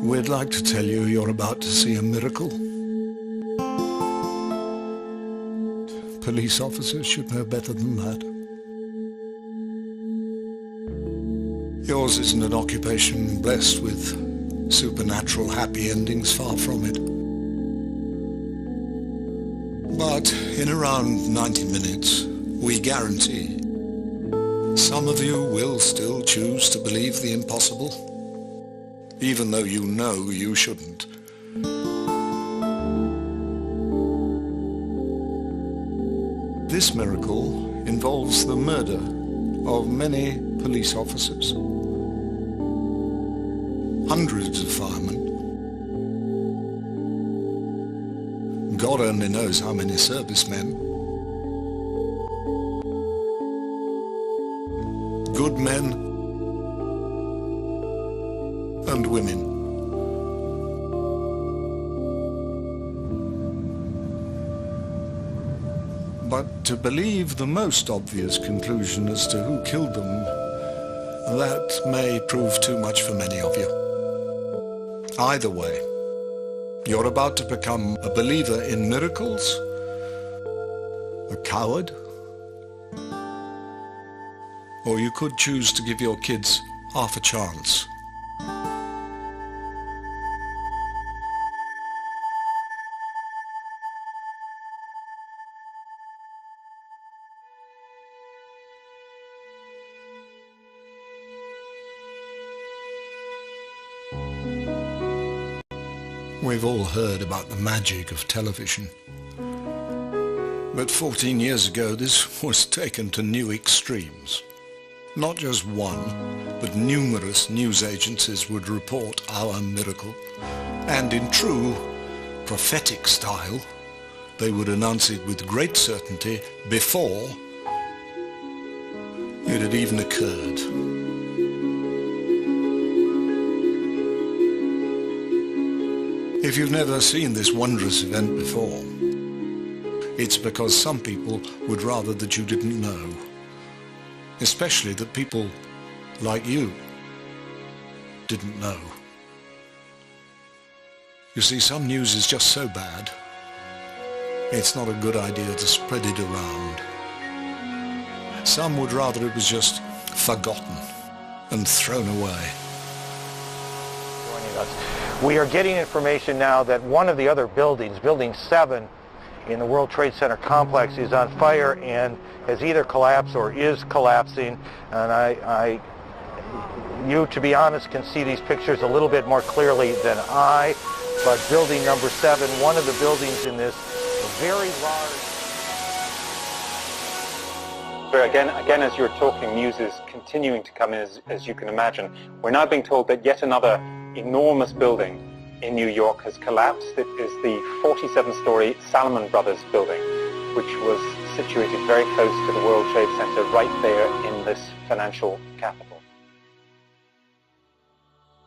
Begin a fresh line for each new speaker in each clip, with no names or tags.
We'd like to tell you you're about to see a miracle. Police officers should know better than that. Yours isn't an occupation blessed with supernatural happy endings, far from it. But in around 90 minutes, we guarantee some of you will still choose to believe the impossible, even though you know you shouldn't. This miracle involves the murder of many police officers, hundreds of firemen, God only knows how many servicemen, good men and women. But to believe the most obvious conclusion as to who killed them, that may prove too much for many of you. Either way, you're about to become a believer in miracles, a coward, or you could choose to give your kids half a chance. We've all heard about the magic of television. But 14 years ago, this was taken to new extremes. Not just one, but numerous news agencies would report our miracle. And in true prophetic style, they would announce it with great certainty before it had even occurred. If you've never seen this wondrous event before, it's because some people would rather that you didn't know. Especially that people like you didn't know. You see, some news is just so bad, it's not a good idea to spread it around. Some would rather it was just forgotten and thrown away.
Joining us. We are getting information now that one of the other buildings, Building 7 in the World Trade Center complex, is on fire and has either collapsed or is collapsing. And you, to be honest, can see these pictures a little bit more clearly than I. But building number 7, one of the buildings in this very large...
Again, as you're talking, news is continuing to come in, as you can imagine. We're now being told that yet another enormous building in New York has collapsed. It is the 47-story Salomon Brothers building, which was situated very close to the World Trade Center, right there in this financial capital.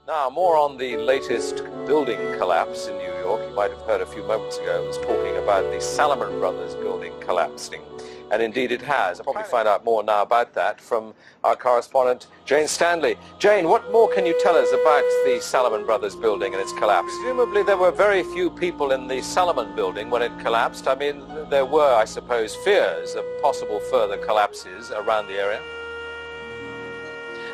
Now, more on the latest building collapse in New York. You might have heard a few moments ago, I was talking about the Salomon Brothers building collapsing. And indeed it has. I'll probably find out more now about that from our correspondent, Jane Stanley. Jane, what more can you tell us about the Salomon Brothers building and its collapse? Presumably there were very few people in the Salomon building when it collapsed. I mean, there were, I suppose, fears of possible further collapses around the area.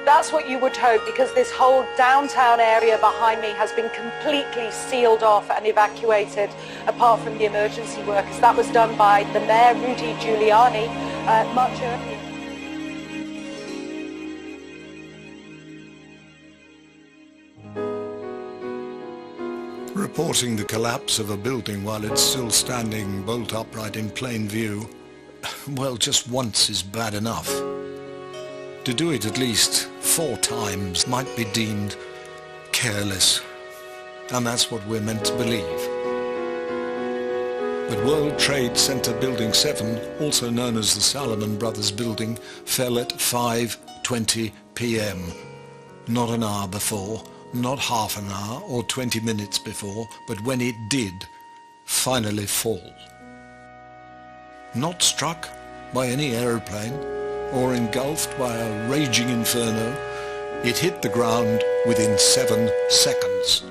That's what you would hope, because this whole downtown area behind me has been completely sealed off and evacuated, apart from the emergency workers. That was done by the mayor, Rudy Giuliani, much earlier.
Reporting the collapse of a building while it's still standing bolt upright in plain view, well, just once is bad enough. To do it at least 4 times might be deemed careless, and that's what we're meant to believe. But World Trade Center Building 7, also known as the Salomon Brothers building, fell at 5:20 p.m. Not an hour before, not half an hour or 20 minutes before, but when it did finally fall. Not struck by any aeroplane, or engulfed by a raging inferno, it hit the ground within 7 seconds.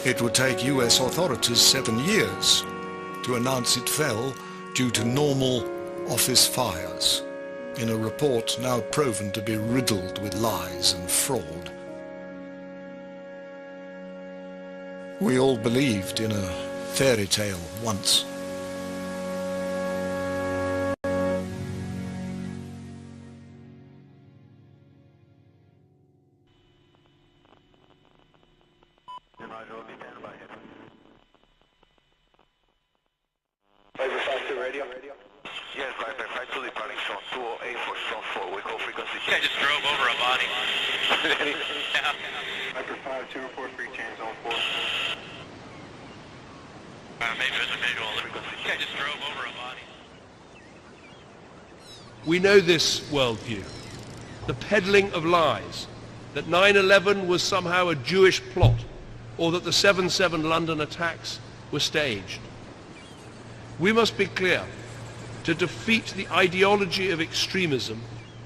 It would take US authorities 7 years to announce it fell due to normal office fires, in a report now proven to be riddled with lies and fraud. We all believed in a fairy tale once.
Radio? Yes, Viper 5 departing zone 208 for zone 4. We call frequency.
I just drove over a body.
Yeah. Viper 5 204 free change zone 4.
Maybe there's a visual. I just drove over a body.
We know this worldview, the peddling of lies, that 9/11 was somehow a Jewish plot, or that the 7/7 London attacks were staged. We must be clear, to defeat the ideology of extremism,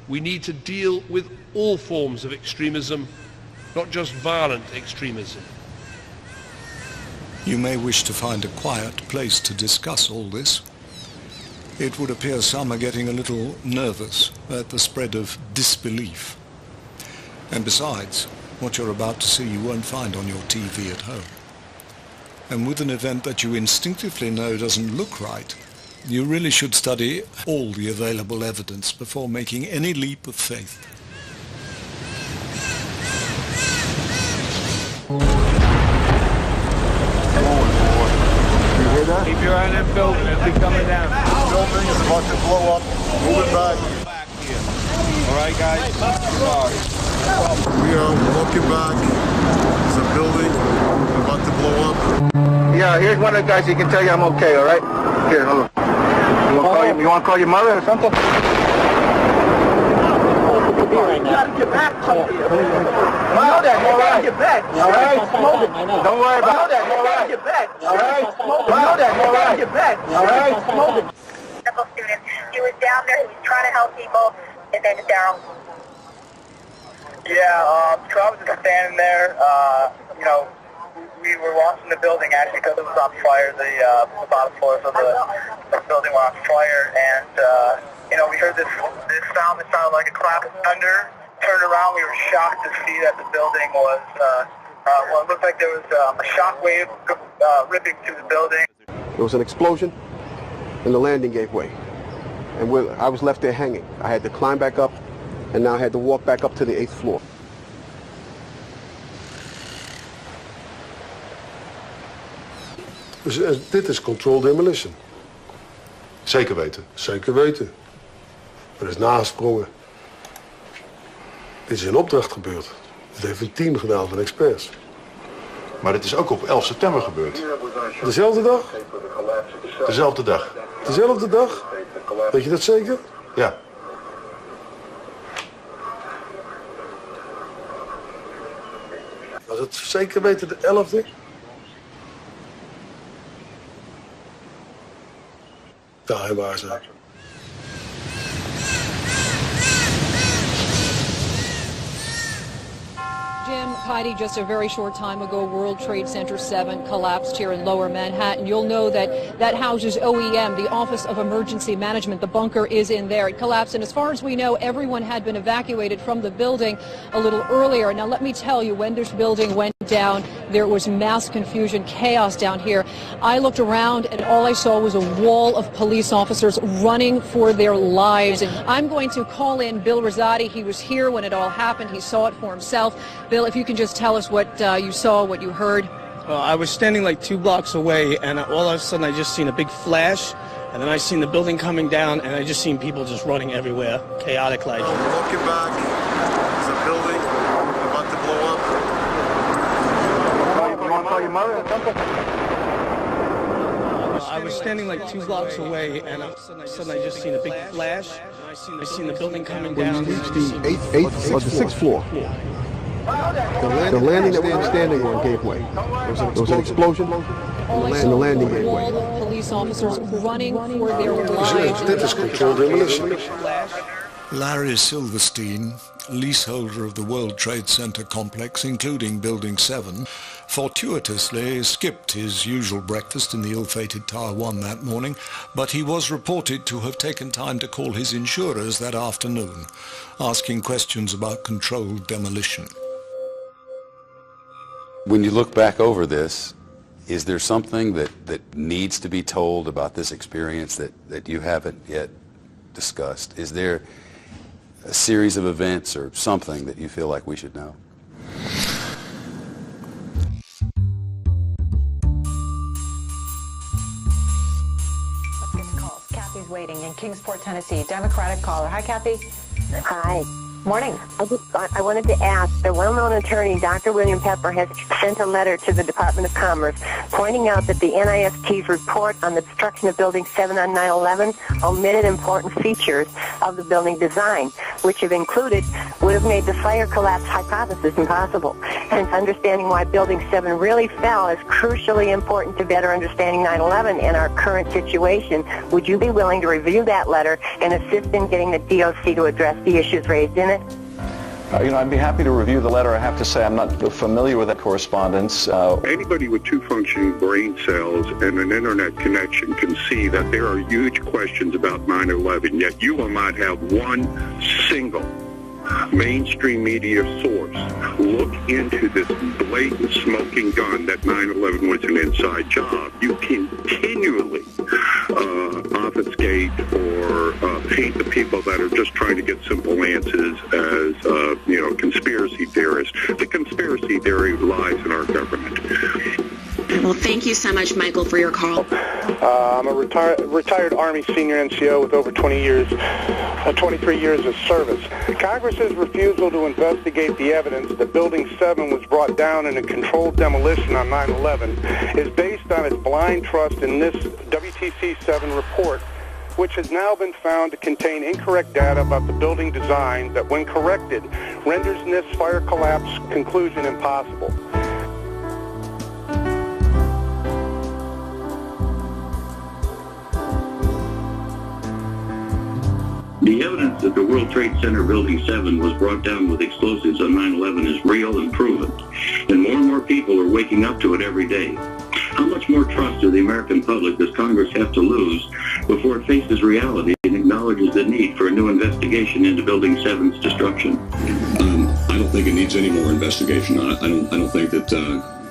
we need to deal with all forms of extremism, not just violent extremism.
You may wish to find a quiet place to discuss all this. It would appear some are getting a little nervous at the spread of disbelief. And besides, what you're about to see you won't find on your TV at home. And with an event that you instinctively know doesn't look right, you really should study all the available evidence before making any leap of faith.
You hear that?
Keep your eye on that building. It'll be coming down.
The building is about to blow up. Move it back.
All right, guys.
We are walking back. There's a building about to blow up.
Yeah, here's one of the guys who can tell you I'm okay, all right? Here, hold on. You want to call your mother or something? You gotta get back. I know that. You gotta get back. All right? Don't worry about that. You gotta get back. All right? I know that. You gotta get back. All right?
Student. He was down there. He was trying to help people. His name is Daryl.
Yeah, so I was just standing there, you know, we were watching the building actually because it was on fire. The bottom floors of the building were on fire, and you know, we heard this sound that sounded like a clap of thunder. Turned around, we were shocked to see that the building was, well, it looked like there was a shock wave ripping through the building.
There was an explosion, and the landing gave way, and I was left there hanging. I had to climb back up, and now I had to walk back up to the 8th floor.
Dus dit is controlled demolition.
Zeker weten.
Zeker weten. Er is nagesprongen. Dit is in opdracht gebeurd. Dit heeft een team gedaan van experts.
Maar dit is ook op 11 september gebeurd.
Dezelfde dag?
Dezelfde dag.
Dezelfde dag? Weet je dat zeker?
Ja.
Was het zeker weten de 11e? Daar waar ze.
Jim, Heidi, just a very short time ago, World Trade Center 7 collapsed here in Lower Manhattan. You'll know that that houses OEM, the Office of Emergency Management. The bunker is in there. It collapsed, and as far as we know, everyone had been evacuated from the building a little earlier. Now, let me tell you, when this building went down, there was mass confusion, chaos down here. I looked around, and all I saw was a wall of police officers running for their lives. And I'm going to call in Bill Rosati. He was here when it all happened. He saw it for himself. Bill, if you can just tell us what you saw, what you heard.
Well, I was standing like 2 blocks away, and all of a sudden I just seen a big flash, and then I seen the building coming down, and I just seen people just running everywhere, chaotic like.
Walking back, there's a building about to blow up.
You want to call your mother or something?
I was standing like 2 blocks away, and all of a sudden I just seen a big flash. I seen the building coming down.
When you reached the 8th or the 6th floor, the landing that we were standing on gave way. There was an explosion, and the landing gave way.
Wall of police officers running for their lives.
Dit is controlled demolition.
Larry Silverstein, leaseholder of the World Trade Center complex, including Building 7, fortuitously skipped his usual breakfast in the ill-fated Tower 1 that morning, but he was reported to have taken time to call his insurers that afternoon, asking questions about controlled demolition.
When you look back over this, is there something that needs to be told about this experience that you haven't yet discussed? Is there a series of events or something that you feel like we should know?
Let's get to calls. Kathy's waiting in Kingsport, Tennessee. Democratic caller. Hi, Kathy.
Hi.
Morning.
I wanted to ask, the well-known attorney, Dr. William Pepper, has sent a letter to the Department of Commerce pointing out that the NIST's report on the destruction of Building 7 on 9/11 omitted important features of the building design, which, if included, would have made the fire collapse hypothesis impossible. Hence, understanding why Building 7 really fell is crucially important to better understanding 9/11 and our current situation. Would you be willing to review that letter and assist in getting the DOC to address the issues raised in it?
I'd be happy to review the letter. I have to say I'm not familiar with that correspondence.
Anybody with two functioning brain cells and an internet connection can see that there are huge questions about 9/11, yet you will not have one single mainstream media source look into this blatant smoking gun that 9/11 was an inside job. You continually obfuscate or paint the people that are just trying to get simple answers as, conspiracy theorists. The conspiracy theory lies in our government.
Well, thank you so much, Michael, for your call.
I'm a retired Army senior NCO with over 23 years of service. Congress's refusal to investigate the evidence that Building 7 was brought down in a controlled demolition on 9/11 is based on its blind trust in this WTC-7 report, which has now been found to contain incorrect data about the building design that, when corrected, renders this fire collapse conclusion impossible.
The evidence that the World Trade Center Building 7 was brought down with explosives on 9/11 is real and proven, and more people are waking up to it every day. How much more trust of the American public does Congress have to lose before it faces reality and acknowledges the need for a new investigation into Building 7's destruction?
I don't think it needs any more investigation. I don't think that.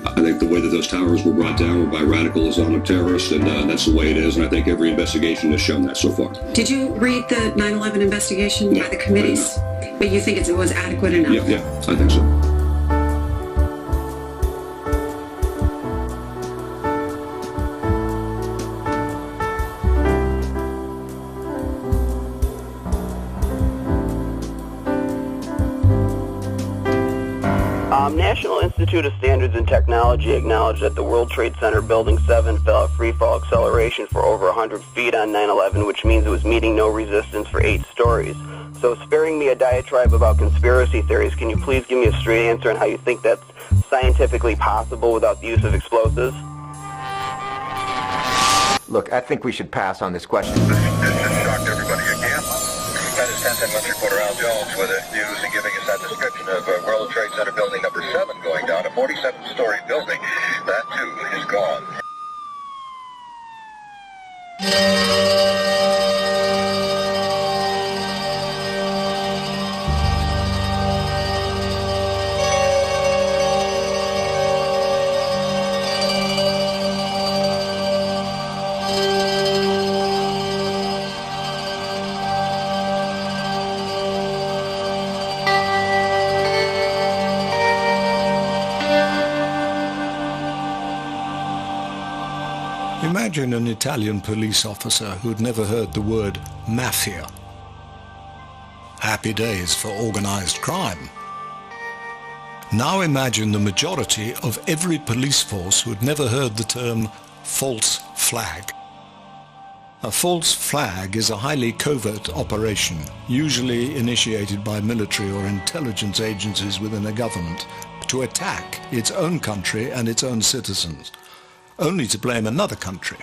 I think the way that those towers were brought down were by radical Islamic terrorists, and that's the way it is. And I think every investigation has shown that so far.
Did you read the 9/11 investigation by the committees? But you think it was adequate enough?
Yeah, I think so.
National Institute of Standards and Technology acknowledged that the World Trade Center Building 7 fell at free-fall acceleration for over 100 feet on 9/11, which means it was meeting no resistance for 8 stories. So, sparing me a diatribe about conspiracy theories, can you please give me a straight answer on how you think that's scientifically possible without the use of explosives?
Look, I think we should pass on this question.
This has shocked everybody again. That is 10 reporter Al Jones with the news and giving us that description of World Trade Center Building number 7 going down, a 47-story building. That, too, is gone.
Imagine an Italian police officer who'd never heard the word mafia. Happy days for organized crime. Now imagine the majority of every police force who'd never heard the term false flag. A false flag is a highly covert operation, usually initiated by military or intelligence agencies within a government, to attack its own country and its own citizens, only to blame another country,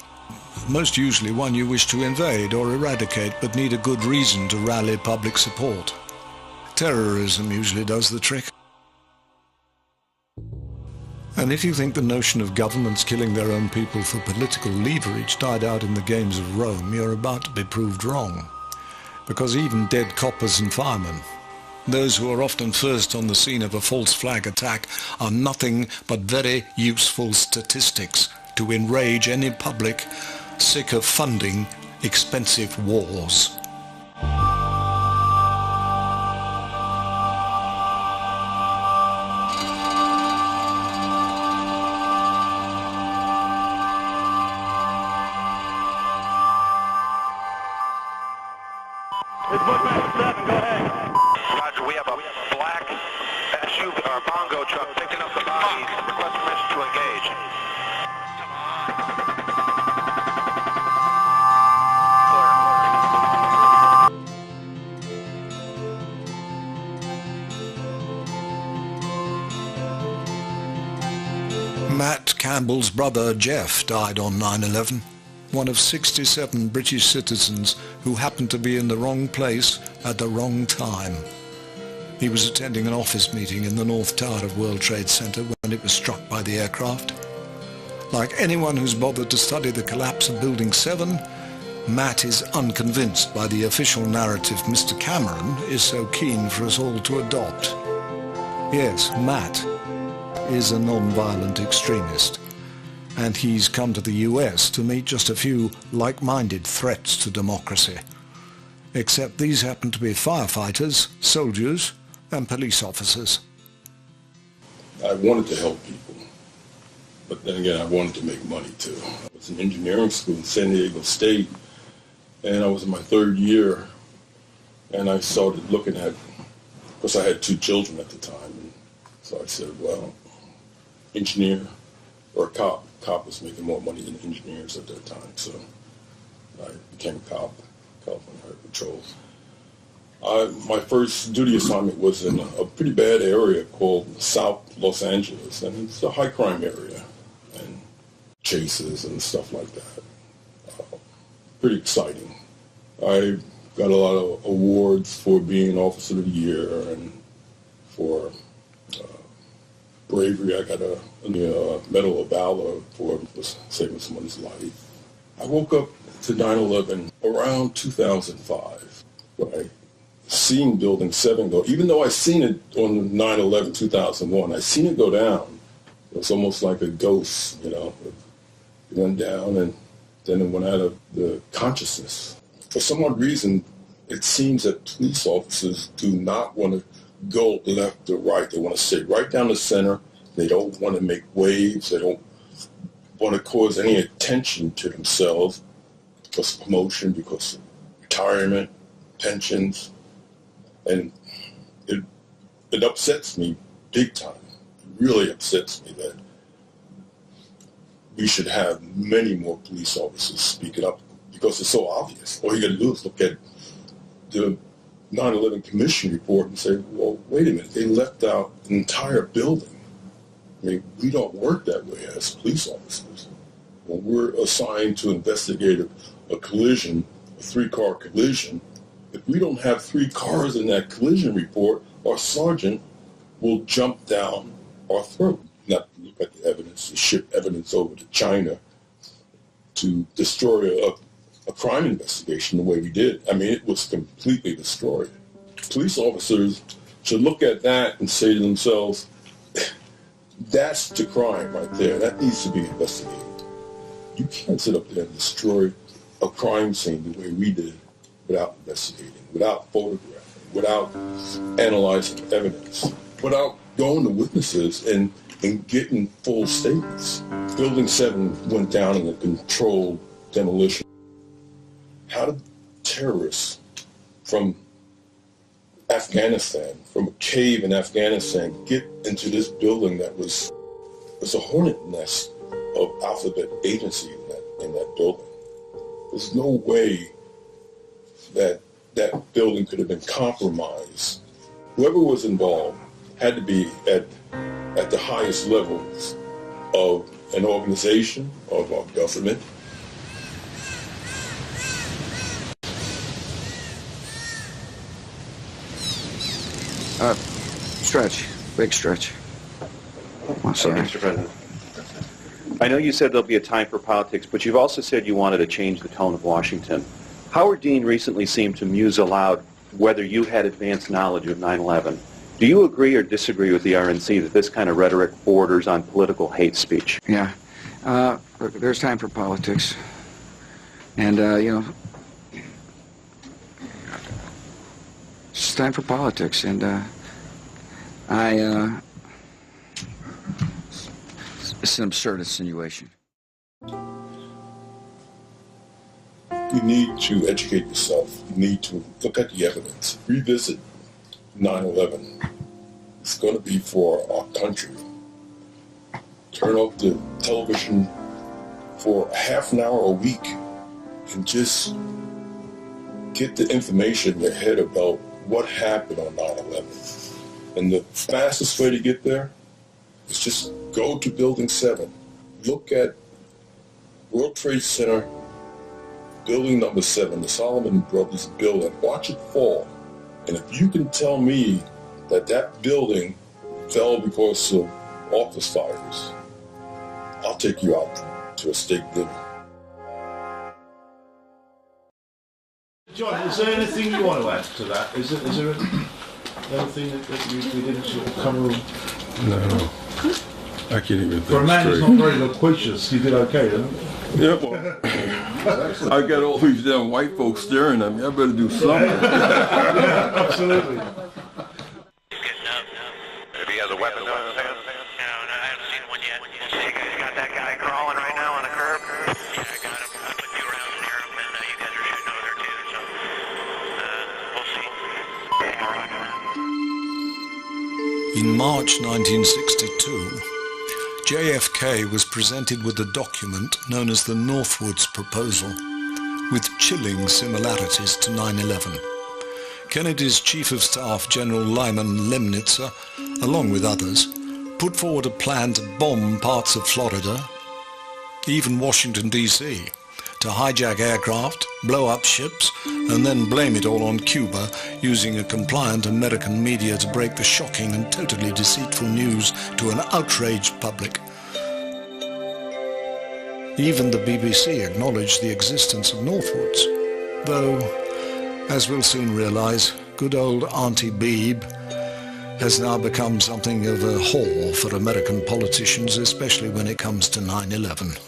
most usually one you wish to invade or eradicate but need a good reason to rally public support. Terrorism usually does the trick. And if you think the notion of governments killing their own people for political leverage died out in the games of Rome, you're about to be proved wrong. Because even dead coppers and firemen, those who are often first on the scene of a false flag attack, are nothing but very useful statistics to enrage any public sick of funding expensive wars.
It's Bushmaster 7, go ahead. Roger, we have a black SUV or bongo truck picking up the bodies. Request permission to engage.
Matt Campbell's brother Jeff died on 9/11. One of 67 British citizens who happened to be in the wrong place at the wrong time. He was attending an office meeting in the North Tower of World Trade Center when it was struck by the aircraft. Like anyone who's bothered to study the collapse of Building 7, Matt is unconvinced by the official narrative Mr. Cameron is so keen for us all to adopt. Yes, Matt is a non-violent extremist, and he's come to the US to meet just a few like-minded threats to democracy. Except these happen to be firefighters, soldiers, and police officers.
I wanted to help people, but then again, I wanted to make money too. I was in engineering school in San Diego State, and I was in my third year, and I started looking at, of course I had 2 children at the time, and so I said, well, engineer or a cop. Cop was making more money than engineers at that time, so I became a cop, California Highway Patrol. My first duty assignment was in a pretty bad area called South Los Angeles, and it's a high crime area, and chases and stuff like that. Pretty exciting. I got a lot of awards for being Officer of the Year and for bravery. I got a Medal of Valor for saving someone's life. I woke up to 9/11 around 2005 when I seen Building 7 go. Even though I seen it on 9/11 2001, I seen it go down. It was almost like a ghost, you know. It went down and then it went out of the consciousness. For some odd reason, it seems that police officers do not want to go left or right. They want to stay right down the center. They don't want to make waves. They don't want to cause any attention to themselves because of promotion, because of retirement, pensions. And it upsets me big time. It really upsets me that we should have many more police officers speaking up because it's so obvious. All you got to do is look at the 9/11 Commission report and say, well, wait a minute, they left out an entire building. I mean, we don't work that way as police officers. When we're assigned to investigate a collision, a 3-car collision, if we don't have 3 cars in that collision report, our sergeant will jump down our throat. Not look at the evidence, to ship evidence over to China to destroy a crime investigation the way we did. I mean, it was completely destroyed. Police officers should look at that and say to themselves, that's the crime right there. That needs to be investigated. You can't sit up there and destroy a crime scene the way we did without investigating, without photographing, without analyzing evidence, without going to witnesses and getting full statements. Building 7 went down in a controlled demolition. How did terrorists from Afghanistan, from a cave in Afghanistan, get into this building that was a hornet nest of alphabet agency in that building? There's no way that building could have been compromised. Whoever was involved had to be at the highest levels of an organization, of our government.
Stretch. Big stretch.
Mr. President. I know you said there'll be a time for politics, but you've also said you wanted to change the tone of Washington. Howard Dean recently seemed to muse aloud whether you had advanced knowledge of 9/11. Do you agree or disagree with the RNC that this kind of rhetoric borders on political hate speech?
Yeah. Look, there's time for politics. And, you know, it's time for politics. And, it's an absurd insinuation.
You need to educate yourself. You need to look at the evidence. Revisit 9/11. It's going to be for our country. Turn off the television for half an hour a week and just get the information in your head about what happened on 9/11. And the fastest way to get there is just go to Building 7. Look at World Trade Center, Building number 7, the Solomon Brothers building. Watch it fall. And if you can tell me that that building fell because of office fires, I'll take you out to a steak dinner.
John, is there anything you want to add to that? Is there anything that we didn't sort of cover?
No. I can't even think
For a man who's not very loquacious, you did okay, didn't you?
Yeah, well, I got all these damn white folks staring at me. I better do something.
Yeah, absolutely.
If he has a weapon in his hand.
No, I haven't seen one yet. You guys got that guy crawling right now on a curb? Yeah, I got him. I put you around near him, and you guys are shooting over there too, so we'll see.
In March 1962, JFK was presented with a document known as the Northwoods Proposal, with chilling similarities to 9/11. Kennedy's Chief of Staff, General Lyman Lemnitzer, along with others, put forward a plan to bomb parts of Florida, even Washington, D.C., to hijack aircraft, blow up ships, and then blame it all on Cuba, using a compliant American media to break the shocking and totally deceitful news to an outraged public. Even the BBC acknowledged the existence of Northwoods, though, as we'll soon realize, good old Auntie Beebe has now become something of a whore for American politicians, especially when it comes to 9/11.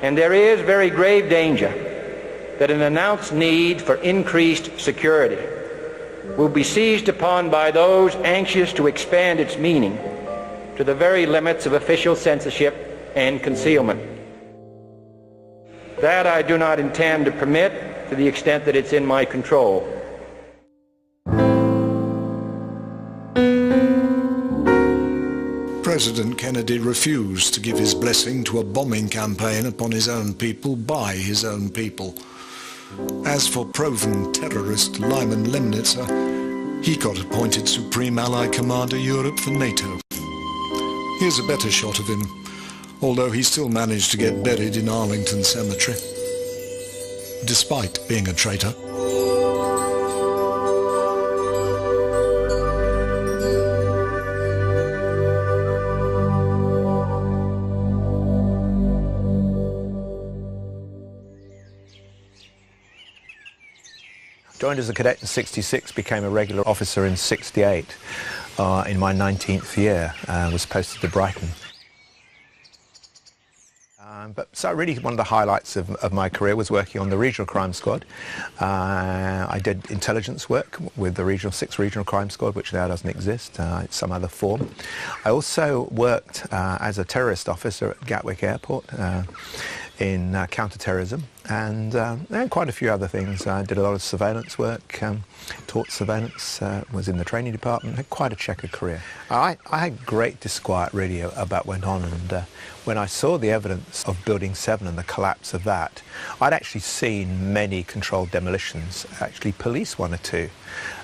And there is very grave danger that an announced need for increased security will be seized upon by those anxious to expand its meaning to the very limits of official censorship and concealment. That I do not intend to permit to the extent that it's in my control.
President Kennedy refused to give his blessing to a bombing campaign upon his own people by his own people. As for proven terrorist Lyman Lemnitzer, he got appointed Supreme Allied Commander Europe for NATO. Here's a better shot of him, although he still managed to get buried in Arlington Cemetery, despite being a traitor.
Joined as a cadet in '66, became a regular officer in '68. In my 19th year, was posted to Brighton. So really one of the highlights of my career was working on the Regional Crime Squad. I did intelligence work with the 6th Regional Crime Squad, which now doesn't exist, some other form. I also worked as a terrorist officer at Gatwick Airport in counter-terrorism and quite a few other things. I did a lot of surveillance work, taught surveillance, was in the training department, had quite a checkered career. I had great disquiet really about what went on, and when I saw the evidence of Building 7 and the collapse of that, I'd actually seen many controlled demolitions, actually police one or two.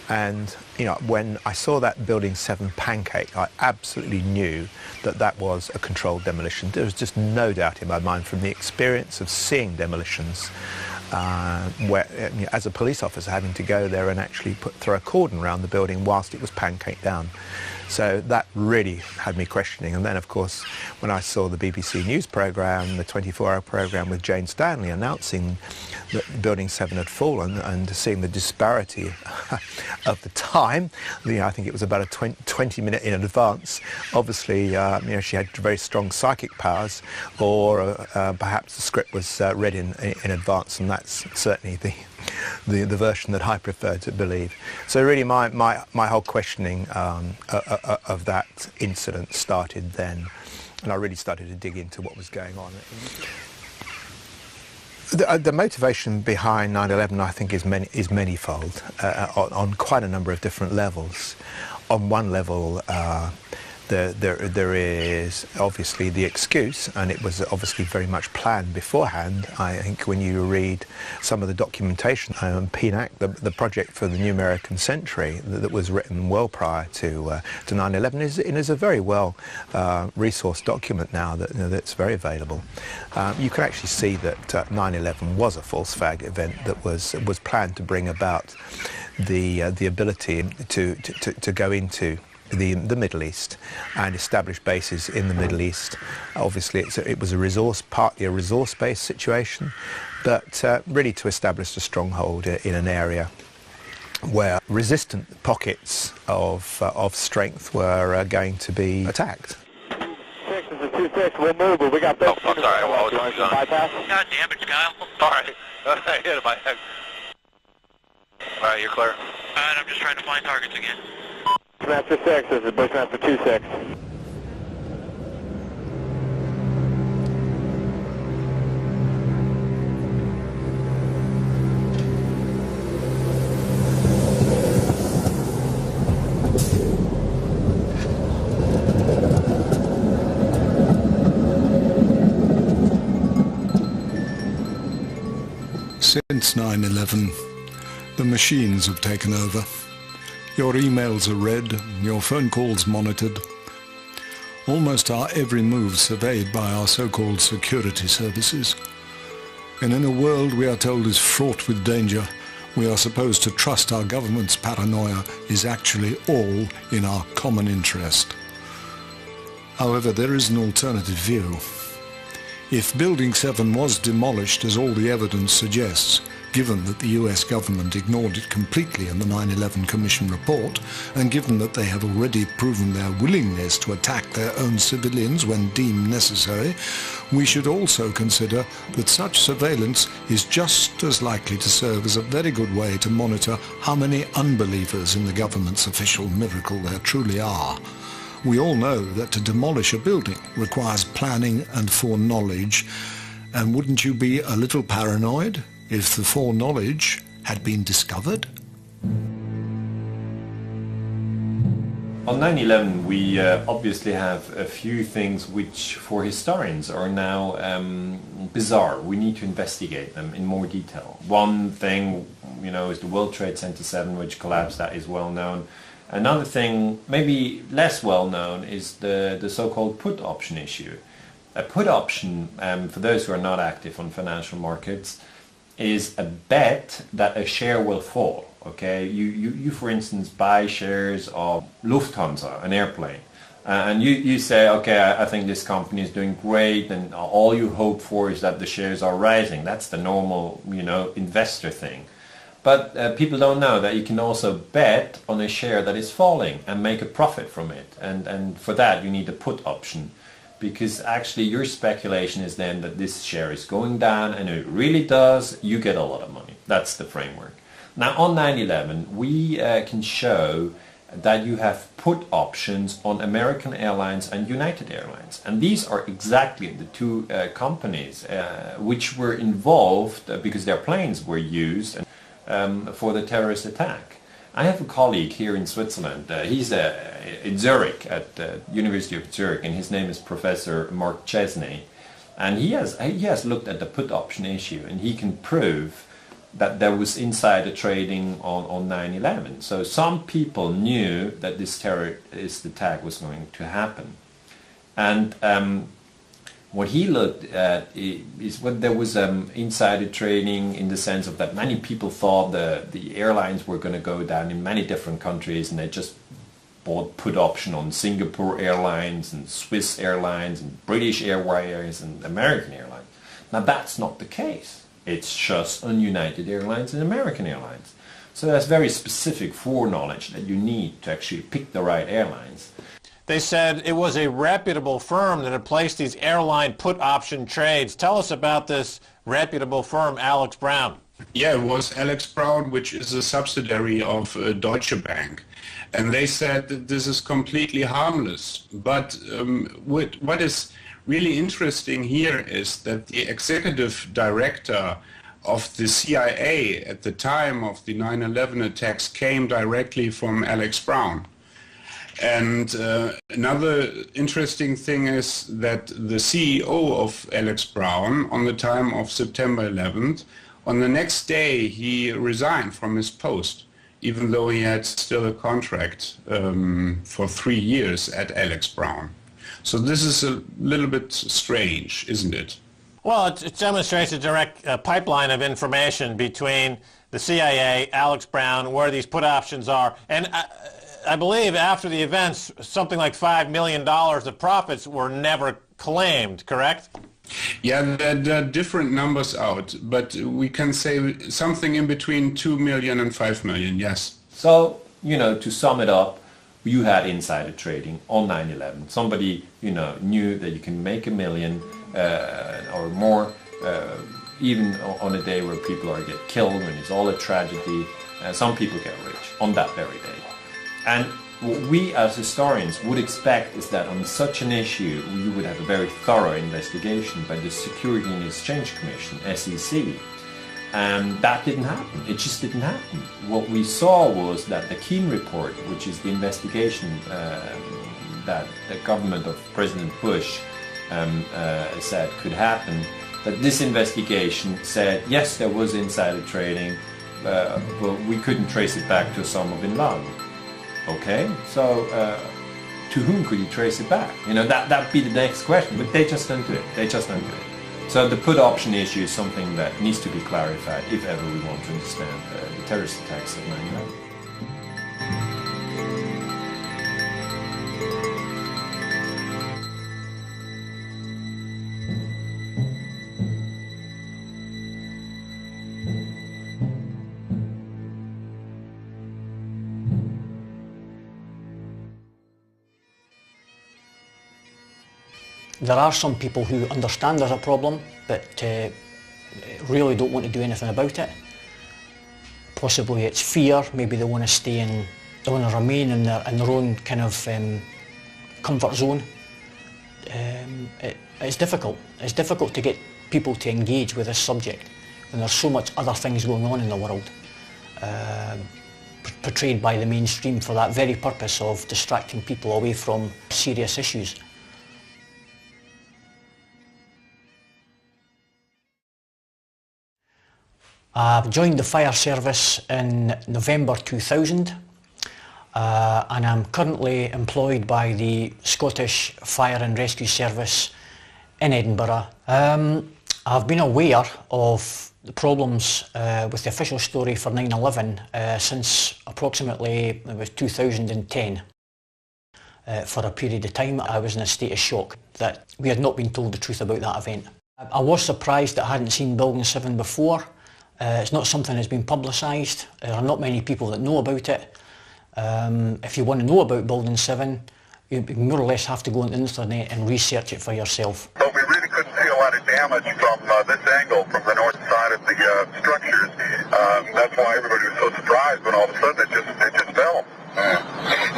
And, you know, when I saw that Building 7 pancake, I absolutely knew that that was a controlled demolition. There was just no doubt in my mind from the experience of seeing demolitions where, as a police officer, having to go there and actually throw a cordon around the building whilst it was pancaked down. So that really had me questioning. And then, of course, when I saw the BBC News programme, the 24-hour programme with Jane Stanley announcing that Building 7 had fallen, and seeing the disparity of the time, I think it was about a 20 minute in advance. Obviously, she had very strong psychic powers, or perhaps the script was read in advance, and that's certainly the version that I prefer to believe. So really my whole questioning of that incident started then, and I really started to dig into what was going on. The motivation behind 9/11, I think, is manyfold on quite a number of different levels. On one level, there is obviously the excuse, and it was obviously very much planned beforehand. I think when you read some of the documentation, PNAC, the project for the New American Century, that was written well prior to 9/11, is a very well resourced document now that's very available. You can actually see that 9/11 was a false flag event that was planned to bring about the ability to go into the Middle East and establish bases in the Middle East. Obviously, it was partly a resource-based situation, but really to establish a stronghold in an area where resistant pockets of strength were going to be attacked.
6, this is 2-6, we'll move, but we got this.
Oh, I'm sorry, I was
bypass?
God damn it, Kyle. All right. I hit my head. All right, you're clear. All right, I'm just trying to find targets again.
Master 6, this is Bushmaster 2-6.
Since 9/11, the machines have taken over. Your emails are read, your phone calls monitored. Almost our every move surveyed by our so-called security services. And in a world we are told is fraught with danger, we are supposed to trust our government's paranoia is actually all in our common interest. However, there is an alternative view. If Building 7 was demolished, as all the evidence suggests, given that the US government ignored it completely in the 9/11 Commission report, and given that they have already proven their willingness to attack their own civilians when deemed necessary, we should also consider that such surveillance is just as likely to serve as a very good way to monitor how many unbelievers in the government's official miracle there truly are. We all know that to demolish a building requires planning and foreknowledge, and wouldn't you be a little paranoid if the foreknowledge had been discovered?
On 9/11, we obviously have a few things which for historians are now bizarre. We need to investigate them in more detail. One thing, is the World Trade Center 7, which collapsed. That is well known. Another thing, maybe less well known, is the so-called put option issue. A put option, for those who are not active on financial markets, is a bet that a share will fall. Okay, you for instance buy shares of Lufthansa, an airplane, and you say, okay, I think this company is doing great, and all you hope for is that the shares are rising. That's the normal, investor thing. But people don't know that you can also bet on a share that is falling and make a profit from it, and for that you need a put option. Because actually your speculation is then that this share is going down, and if it really does, you get a lot of money. That's the framework. Now on 9/11, we can show that you have put options on American Airlines and United Airlines. And these are exactly the two companies which were involved because their planes were used for the terrorist attack. I have a colleague here in Switzerland. He's in Zurich at the University of Zurich, and his name is Professor Mark Chesney. And he has looked at the put option issue, and he can prove that there was insider trading on 9/11. So some people knew that this terrorist attack was going to happen. And What he looked at is when there was insider trading, in the sense of that many people thought the airlines were going to go down in many different countries, and they just bought put option on Singapore Airlines and Swiss Airlines and British Airways and American Airlines. Now that's not the case. It's just on United Airlines and American Airlines. So that's very specific foreknowledge that you need to actually pick the right airlines.
They said it was a reputable firm that had placed these airline put option trades. Tell us about this reputable firm, Alex Brown.
Yeah, it was Alex Brown, which is a subsidiary of Deutsche Bank. And they said that this is completely harmless. But what is really interesting here is that the executive director of the CIA at the time of the 9/11 attacks came directly from Alex Brown. And another interesting thing is that the CEO of Alex Brown, on the time of September 11th, on the next day he resigned from his post, even though he had still a contract for 3 years at Alex Brown. So this is a little bit strange, isn't it?
Well, it demonstrates a direct pipeline of information between the CIA, Alex Brown, where these put options are. And I believe after the events, something like $5 million of profits were never claimed, correct?
Yeah, there are different numbers out, but we can say something in between 2 million and 5 million, yes.
So, to sum it up, you had insider trading on 9/11. Somebody, knew that you can make $1 million or more, even on a day where people get killed, when it's all a tragedy. Some people get rich on that very day. And what we as historians would expect is that on such an issue, you would have a very thorough investigation by the Security and Exchange Commission, SEC. And that didn't happen. It just didn't happen. What we saw was that the Keane report, which is the investigation that the government of President Bush said could happen, that this investigation said, yes, there was insider trading, but we couldn't trace it back to Osama bin Laden. Okay, so to whom could you trace it back? That'd be the next question, but they just don't do it. They just don't do it. So the put option issue is something that needs to be clarified if ever we want to understand the terrorist attacks of 9/11.
There are some people who understand there's a problem, but really don't want to do anything about it. Possibly it's fear, maybe they want to remain in their own kind of comfort zone. It's difficult. It's difficult to get people to engage with this subject when there's so much other things going on in the world, portrayed by the mainstream for that very purpose of distracting people away from serious issues. I joined the fire service in November 2000 and I'm currently employed by the Scottish Fire and Rescue Service in Edinburgh. I've been aware of the problems with the official story for 9/11 since approximately 2010. For a period of time I was in a state of shock that we had not been told the truth about that event. I was surprised that I hadn't seen Building 7 before. It's not something that's been publicised. There are not many people that know about it. If you want to know about Building 7, you more or less have to go on the internet and research it for yourself.
But we really couldn't see a lot of damage from this angle, from the north side of the structures. That's why everybody was so surprised when all of a sudden it just fell.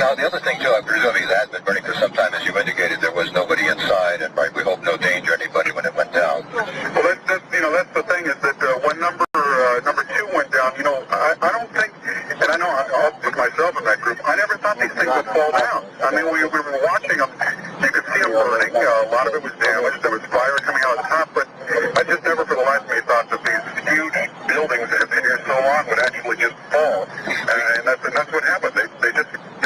Now, the other thing, too, I presume it had been burning for some time. As you indicated, there was nobody inside, and we hope no danger to anybody when it went down.
Well, that's the thing, is that when number 2 went down, I don't think, and I know I with myself in that group, I never thought these things would fall down. I mean, we were watching them, you could see them burning, a lot of it was damaged, there was fire coming out of the top, but I just never for the life of me thought that these huge buildings that have been here so long would actually just fall, and that's what happened, they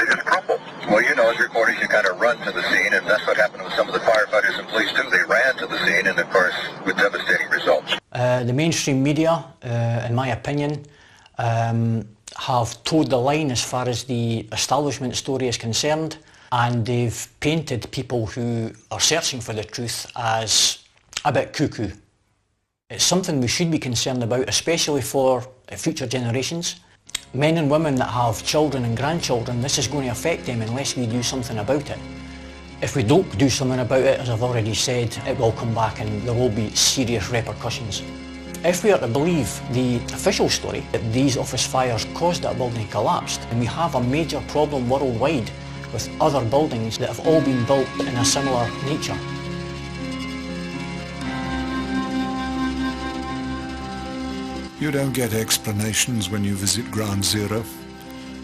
just crumbled.
Well, as reporters, you kind of run to the scene, and that's what happened with some of the firefighters and police, too. They ran to the
mainstream media, in my opinion, have toed the line as far as the establishment story is concerned, and they've painted people who are searching for the truth as a bit cuckoo. It's something we should be concerned about, especially for future generations. Men and women that have children and grandchildren, this is going to affect them unless we do something about it. If we don't do something about it, as I've already said, it will come back and there will be serious repercussions. If we are to believe the official story that these office fires caused that building to collapse, then we have a major problem worldwide with other buildings that have all been built in a similar nature.
You don't get explanations when you visit Ground Zero.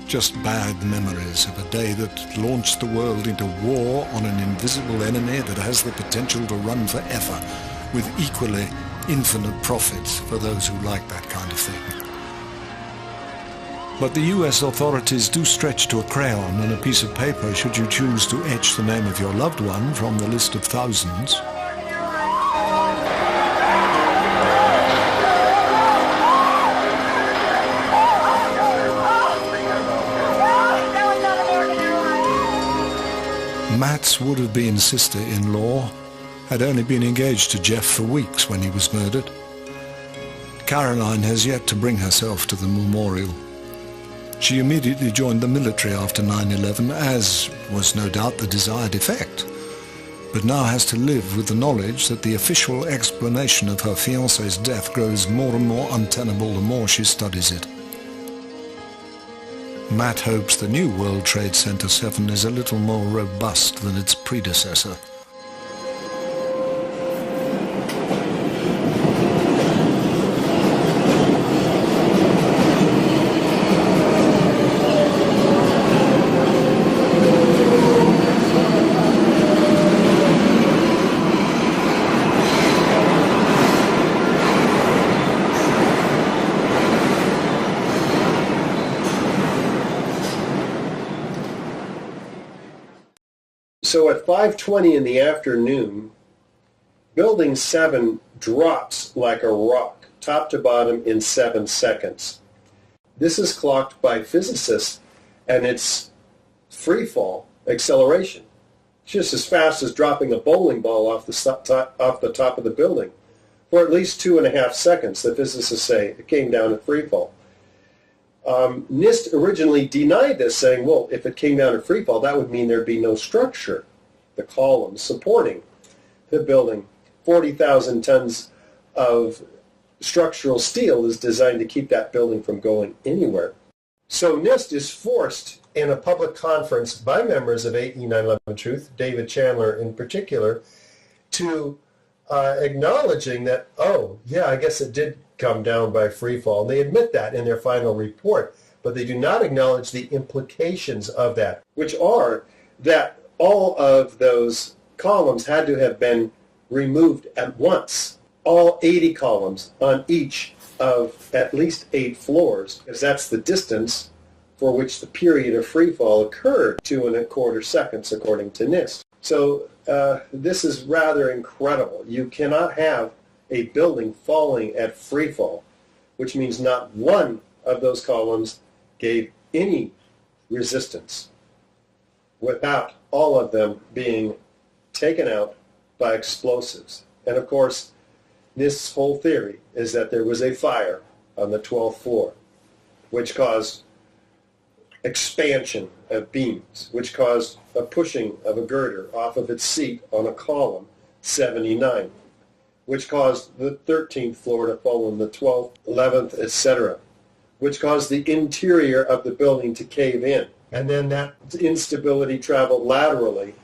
Just bad memories of a day that launched the world into war on an invisible enemy that has the potential to run forever, with equally infinite profits for those who like that kind of thing. But the US authorities do stretch to a crayon and a piece of paper should you choose to etch the name of your loved one from the list of thousands. Matt's would-have-been sister-in-law had only been engaged to Jeff for weeks when he was murdered. Caroline has yet to bring herself to the memorial. She immediately joined the military after 9/11, as was no doubt the desired effect, but now has to live with the knowledge that the official explanation of her fiancé's death grows more and more untenable the more she studies it. Matt hopes the new World Trade Center 7 is a little more robust than its predecessor.
So at 5:20 in the afternoon, Building 7 drops like a rock, top to bottom in 7 seconds. This is clocked by physicists, and it's free fall acceleration, just as fast as dropping a bowling ball off the top of the building. For at least 2.5 seconds, the physicists say it came down at free fall. NIST originally denied this, saying, well, if it came down at free fall, that would mean there'd be no structure. The columns supporting the building, 40,000 tons of structural steel is designed to keep that building from going anywhere. So NIST is forced in a public conference by members of AE 9/11 Truth, David Chandler in particular, to acknowledging that, oh, yeah, I guess it did come down by free fall. And they admit that in their final report, but they do not acknowledge the implications of that, which are that all of those columns had to have been removed at once. All 80 columns on each of at least 8 floors, because that's the distance for which the period of free fall occurred, 2.25 seconds according to NIST. So this is rather incredible. You cannot have a building falling at free fall, which means not one of those columns gave any resistance without all of them being taken out by explosives. And of course, this whole theory is that there was a fire on the 12th floor, which caused expansion of beams, which caused a pushing of a girder off of its seat on a column 79, which caused the 13th floor to fall on the 12th, 11th, etc., which caused the interior of the building to cave in. And then that instability traveled laterally.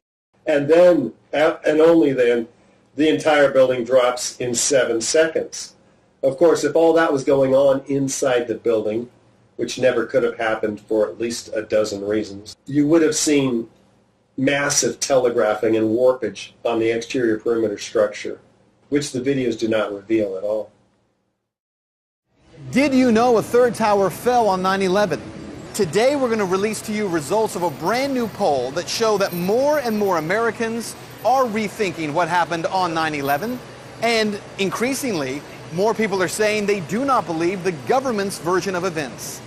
And then, and only then, the entire building drops in 7 seconds. Of course, if all that was going on inside the building, which never could have happened for at least a dozen reasons, you would have seen massive telegraphing and warpage on the exterior perimeter structure, which the videos do not reveal at all.
Did you know a third tower fell on 9/11? Today we're going to release to you results of a brand new poll that show that more and more Americans are rethinking what happened on 9/11, and increasingly More people are saying they do not believe the government's version of events.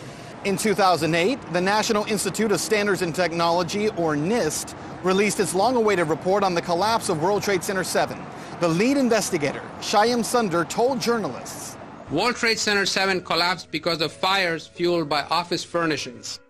In 2008, the National Institute of Standards and Technology, or NIST, released its long-awaited report on the collapse of World Trade Center 7. The lead investigator, Shyam Sunder, told journalists,
World Trade Center 7 collapsed because of fires fueled by office furnishings.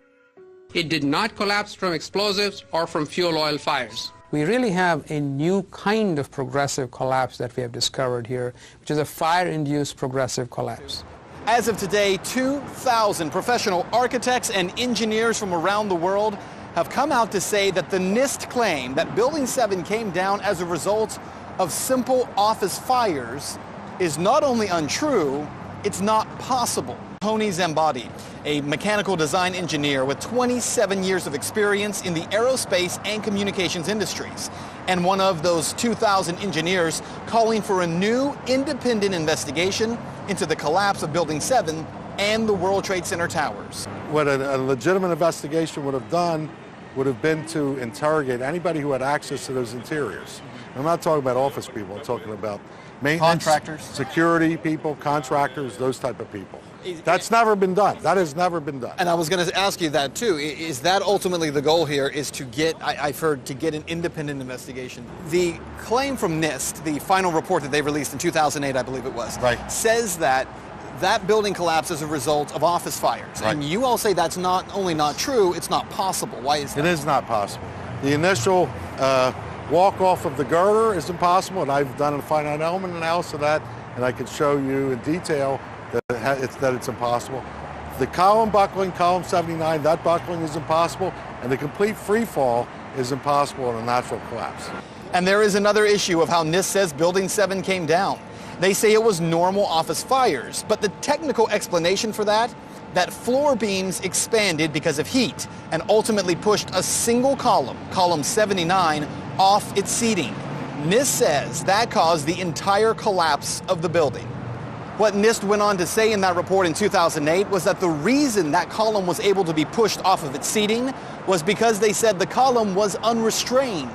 It did not collapse from explosives or from fuel oil fires. We really have a new kind of progressive collapse that we have discovered here, which is a fire-induced progressive collapse.
As of today, 2,000 professional architects and engineers from around the world have come out to say that the NIST claim that Building 7 came down as a result of simple office fires is not only untrue, it's not possible. Tony Zambati, a mechanical design engineer with 27 years of experience in the aerospace and communications industries, and one of those 2,000 engineers calling for a new independent investigation into the collapse of Building 7 and the World Trade Center towers.
What a legitimate investigation would have done would have been to interrogate anybody who had access to those interiors. I'm not talking about office people, I'm talking about maintenance,
contractors,
security people, contractors, those type of people. That's never been done. That has never been done.
And I was going to ask you that too. Is that ultimately the goal here, is to get, I've heard, to get an independent investigation? The claim from NIST, the final report that they released in 2008, I believe it was,
right,
says that that building collapsed as a result of office fires.
Right.
And you all say that's not only not true, it's not possible. Why is that?
It is not possible. The initial walk off of the girder is impossible, and I've done a finite element analysis of that, and I can show you in detail that it's impossible. The column buckling, column 79, that buckling is impossible, and the complete free fall is impossible in a natural collapse.
And there is another issue of how NIST says Building 7 came down. They say it was normal office fires, but the technical explanation for that floor beams expanded because of heat and ultimately pushed a single column, column 79, off its seating. NIST says that caused the entire collapse of the building. What NIST went on to say in that report in 2008 was that the reason that column was able to be pushed off of its seating was because they said the column was unrestrained.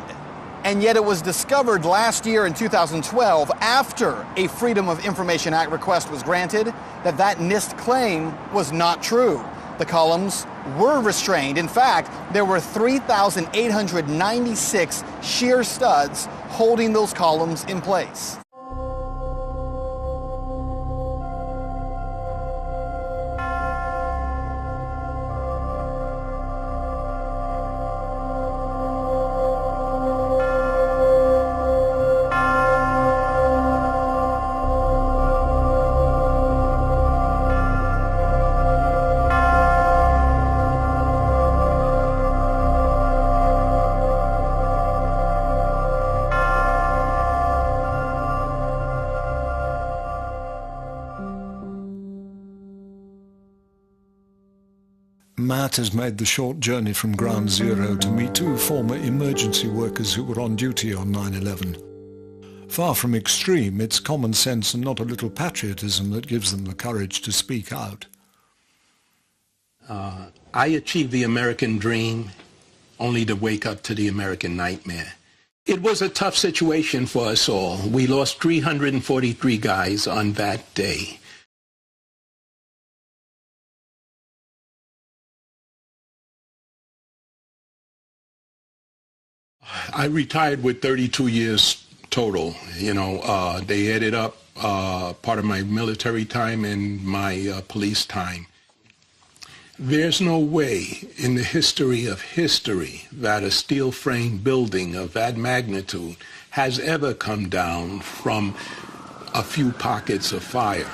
And yet it was discovered last year in 2012, after a Freedom of Information Act request was granted, that NIST claim was not true. The columns were restrained. In fact, there were 3,896 shear studs holding those columns in place.
Matt has made the short journey from Ground Zero to meet two former emergency workers who were on duty on 9/11. Far from extreme, it's common sense and not a little patriotism that gives them the courage to speak out.
I achieved the American dream only to wake up to the American nightmare. It was a tough situation for us all. We lost 343 guys on that day. I retired with 32 years total. You know, they added up part of my military time and my police time. There's no way in the history of history that a steel frame building of that magnitude has ever come down from a few pockets of fire.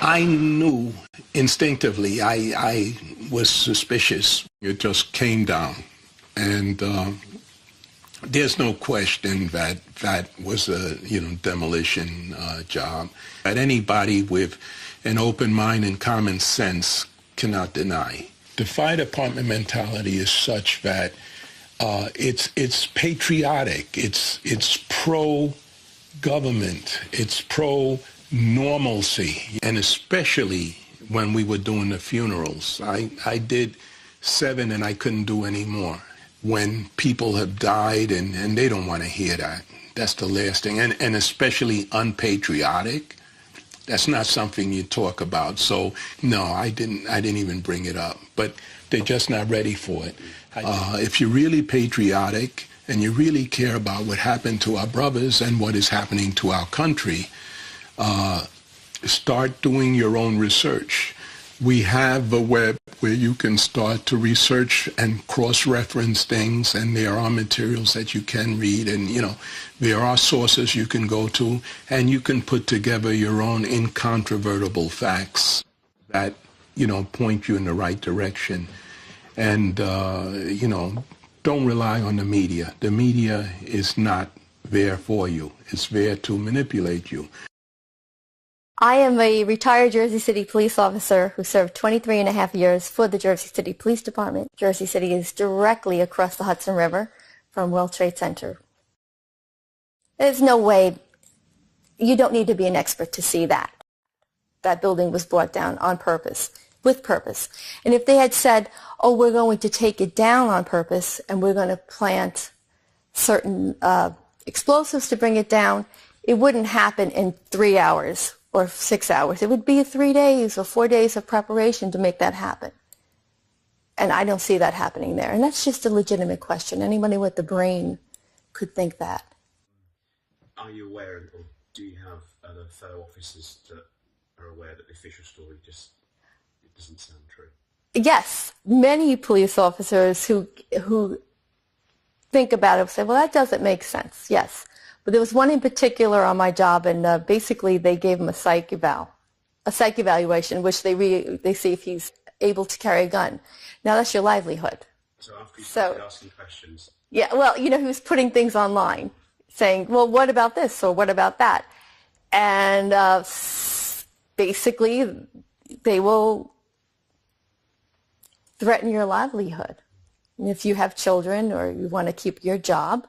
I knew instinctively, I was suspicious. It just came down. And there's no question that that was a demolition job that anybody with an open mind and common sense cannot deny. The fire department mentality is such that it's patriotic, it's pro-government, it's pro-normalcy, and especially when we were doing the funerals. I did 7 and I couldn't do any more. when people have died, and they don't want to hear that. That's the last thing, and especially unpatriotic. That's not something you talk about. So no, I didn't even bring it up. But they're just not ready for it. If you're really patriotic and you really care about what happened to our brothers and what is happening to our country, start doing your own research. We have a web where you can start to research and cross-reference things, and there are materials that you can read, and there are sources you can go to, and you can put together your own incontrovertible facts that point you in the right direction. And don't rely on the media. The media is not there for you. It's there to manipulate you.
I am a retired Jersey City police officer who served 23 and a half years for the Jersey City Police Department. Jersey City is directly across the Hudson River from World Trade Center. There's no way, you don't need to be an expert to see that. That building was brought down on purpose, with purpose. And if they had said, oh, we're going to take it down on purpose and we're going to plant certain explosives to bring it down, it wouldn't happen in 3 hours. Or 6 hours. It would be 3 days or 4 days of preparation to make that happen. And I don't see that happening there. And that's just a legitimate question. Anybody with the brain could think that.
Are you aware, or do you have other fellow officers that are aware that the official story just doesn't sound true?
Yes, many police officers who think about it say, well, that doesn't make sense. Yes. But there was one in particular on my job, and basically they gave him a psych evaluation, which they see if he's able to carry a gun. Now that's your livelihood.
So after you started asking questions.
Yeah, well, he was putting things online, saying, well, what about this or what about that? And basically they will threaten your livelihood. And if you have children or you want to keep your job,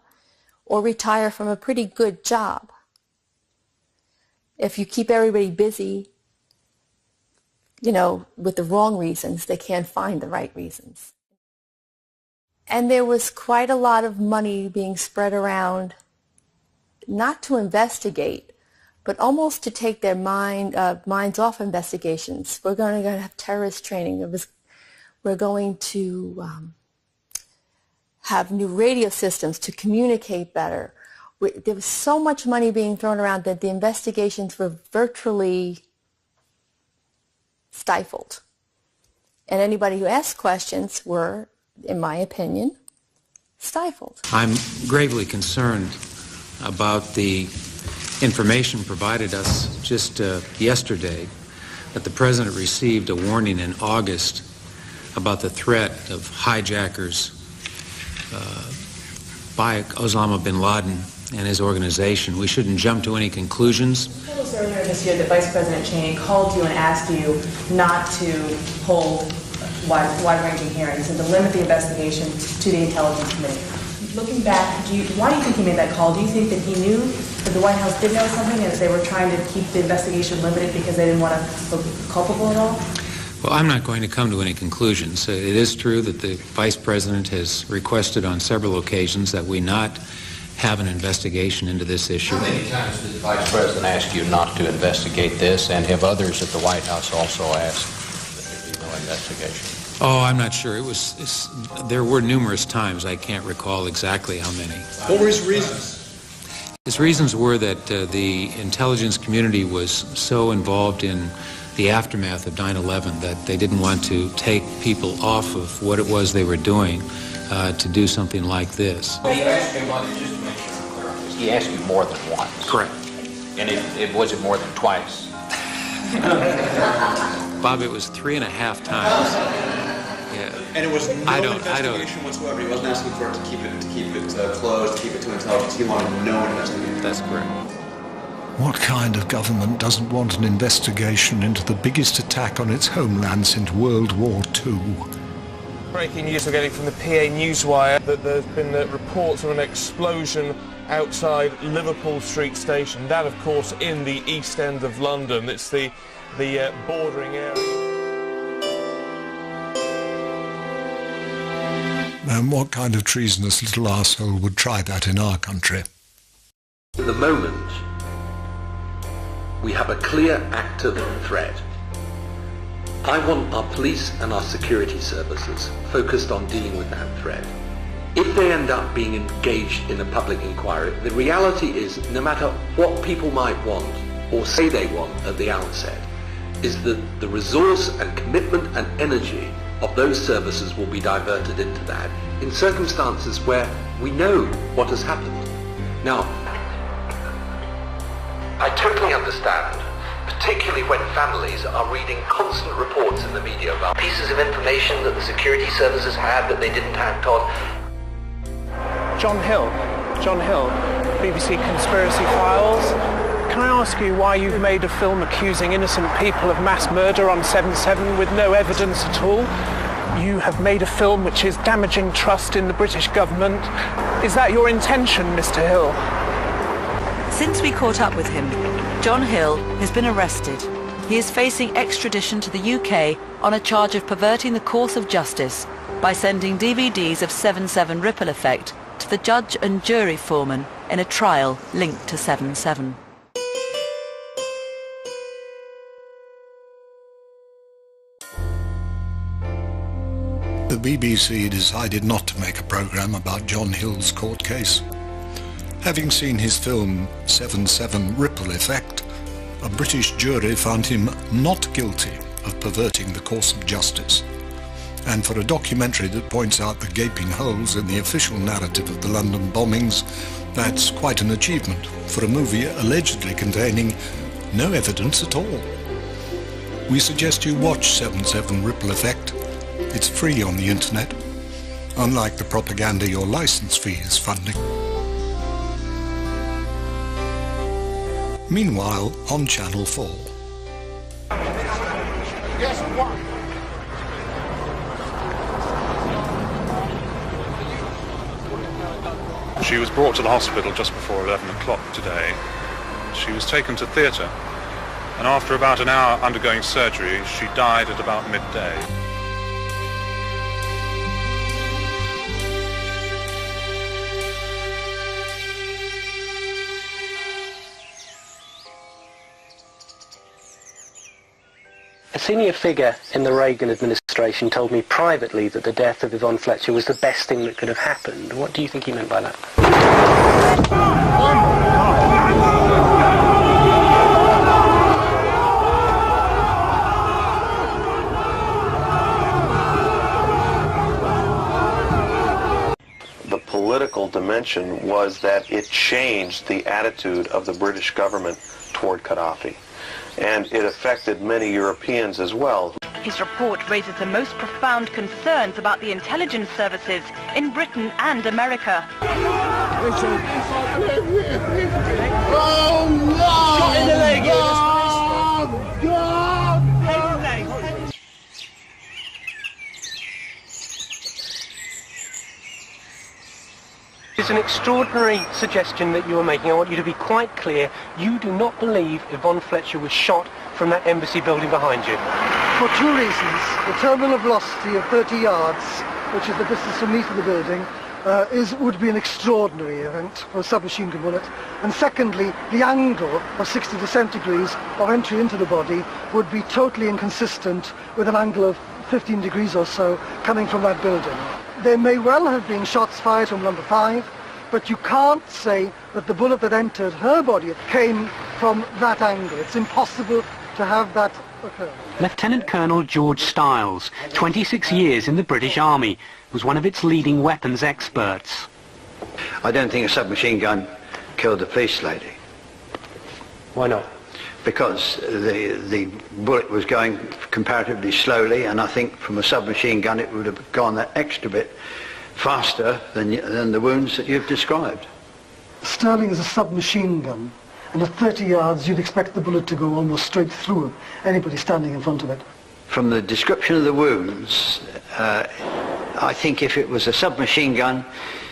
or retire from a pretty good job. If you keep everybody busy, with the wrong reasons, they can't find the right reasons. And there was quite a lot of money being spread around, not to investigate, but almost to take their minds off investigations. We're going to have terrorist training. We're going to have new radio systems to communicate better. There was so much money being thrown around that the investigations were virtually stifled. And anybody who asked questions were, in my opinion, stifled.
I'm gravely concerned about the information provided us just yesterday that the President received a warning in August about the threat of hijackers by Osama bin Laden and his organization. We shouldn't jump to any conclusions.
You told us earlier this year that Vice President Cheney called you and asked you not to hold wide-ranging hearings and to limit the investigation to the Intelligence Committee. Looking back, why do you think he made that call? Do you think that he knew that the White House did know something and that they were trying to keep the investigation limited because they didn't want to look culpable at all?
Well, I'm not going to come to any conclusions. It is true that the Vice President has requested on several occasions that we not have an investigation into this issue.
How many times did the Vice President ask you not to investigate this, and have others at the White House also asked that there be no investigation?
Oh, I'm not sure. There were numerous times. I can't recall exactly how many.
What were his reasons?
His reasons were that the intelligence community was so involved in the aftermath of 9/11 that they didn't want to take people off of what it was they were doing to do something like this.
He asked you, just to make sure I'm clear on this, he asked you more than once.
Correct.
And was it more than twice?
Bob, it was 3.5 times. Yeah.
And it was no investigation whatsoever. He wasn't asking for it to keep it closed, to keep it to intelligence. He wanted no investigation.
That's correct.
What kind of government doesn't want an investigation into the biggest attack on its homeland since World War II?
Breaking news we're getting from the PA Newswire that there's been reports of an explosion outside Liverpool Street Station. That, of course, in the East End of London. It's the bordering area.
And what kind of treasonous little arsehole would try that in our country?
At the moment, we have a clear active threat. I want our police and our security services focused on dealing with that threat. If they end up being engaged in a public inquiry, the reality is, no matter what people might want or say they want at the outset, is that the resource and commitment and energy of those services will be diverted into that in circumstances where we know what has happened. Now, I totally understand, particularly when families are reading constant reports in the media about pieces of information that the security services had that they didn't act on.
John Hill, BBC Conspiracy Files. Can I ask you why you've made a film accusing innocent people of mass murder on 7/7 with no evidence at all? You have made a film which is damaging trust in the British government. Is that your intention, Mr. Hill?
Since we caught up with him, John Hill has been arrested. He is facing extradition to the UK on a charge of perverting the course of justice by sending DVDs of 7/7 Ripple Effect to the judge and jury foreman in a trial linked to 7/7.
The BBC decided not to make a programme about John Hill's court case. Having seen his film 7/7 Ripple Effect, a British jury found him not guilty of perverting the course of justice. And for a documentary that points out the gaping holes in the official narrative of the London bombings, that's quite an achievement for a movie allegedly containing no evidence at all. We suggest you watch 7/7 Ripple Effect. It's free on the internet, unlike the propaganda your license fee is funding. Meanwhile, on Channel 4.
Guess what?
She was brought to the hospital just before 11 o'clock today. She was taken to theatre, and after about an hour undergoing surgery, she died at about midday.
A senior figure in the Reagan administration told me privately that the death of Yvonne Fletcher was the best thing that could have happened. What do you think he meant by that?
The political dimension was that it changed the attitude of the British government toward Gaddafi. And it affected many Europeans as well.
His report raises the most profound concerns about the intelligence services in Britain and America.
Oh no!
Shot in the leg.
Oh God!
It's an extraordinary suggestion that you are making. I want you to be quite clear. You do not believe Yvonne Fletcher was shot from that embassy building behind you.
For two reasons. The terminal velocity of 30 yards, which is the distance from me to the building, would be an extraordinary event for a submachine gun bullet. And secondly, the angle of 60 degrees of entry into the body would be totally inconsistent with an angle of 15 degrees or so coming from that building. There may well have been shots fired from number 5, but you can't say that the bullet that entered her body came from that angle. It's impossible to have that occur.
Lieutenant Colonel George Stiles, 26 years in the British Army, was one of its leading weapons experts.
I don't think a submachine gun killed the police lady.
Why not?
Because the bullet was going comparatively slowly, and I think from a submachine gun it would have gone that extra bit faster than the wounds that you've described.
Sterling is a submachine gun, and at 30 yards you'd expect the bullet to go almost straight through anybody standing in front of it.
From the description of the wounds, I think if it was a submachine gun,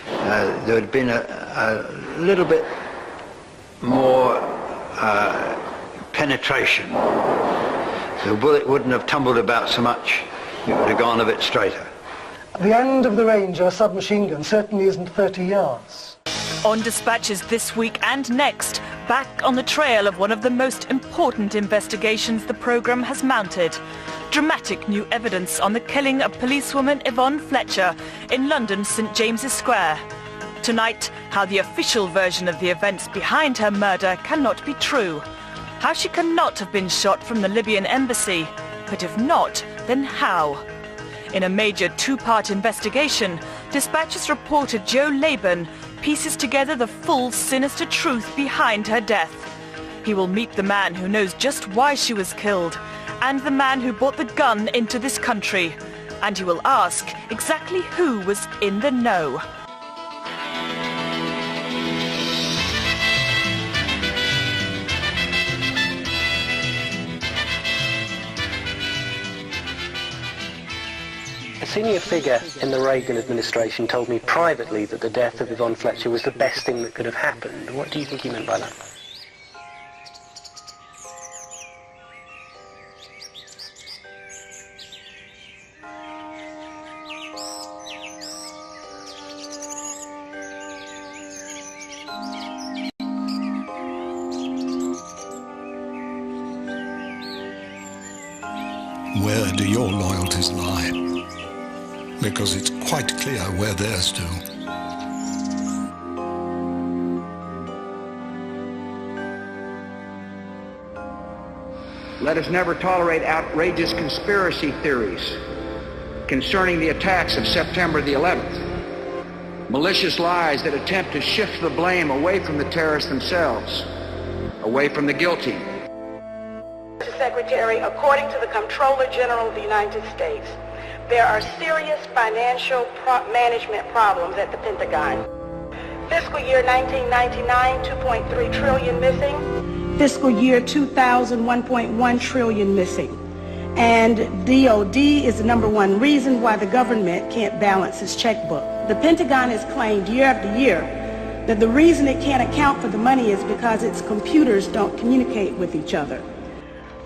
there would have been a little bit more penetration. The bullet wouldn't have tumbled about so much, it would have gone a bit straighter.
The end of the range of a submachine gun certainly isn't 30 yards.
On Dispatches this week and next, back on the trail of one of the most important investigations the programme has mounted. Dramatic new evidence on the killing of policewoman Yvonne Fletcher in London's St James's Square. Tonight, how the official version of the events behind her murder cannot be true. How she cannot have been shot from the Libyan embassy. But if not, then how? In a major two-part investigation, Dispatches reporter Joe Laban pieces together the full sinister truth behind her death. He will meet the man who knows just why she was killed, and the man who brought the gun into this country. And he will ask exactly who was in the know.
A senior figure in the Reagan administration told me privately that the death of Yvonne Fletcher was the best thing that could have happened. What do you think he meant by that?
Where do your loyalties lie? Because it's quite clear where theirs do.
Let us never tolerate outrageous conspiracy theories concerning the attacks of September the 11th. Malicious lies that attempt to shift the blame away from the terrorists themselves, away from the guilty.
Mr. Secretary, according to the Comptroller General of the United States, there are serious financial management problems at the Pentagon. Fiscal year 1999, 2.3 trillion missing.
Fiscal year 2000, 1.1 trillion missing. And DOD is the #1 reason why the government can't balance its checkbook. The Pentagon has claimed year after year that the reason it can't account for the money is because its computers don't communicate with each other.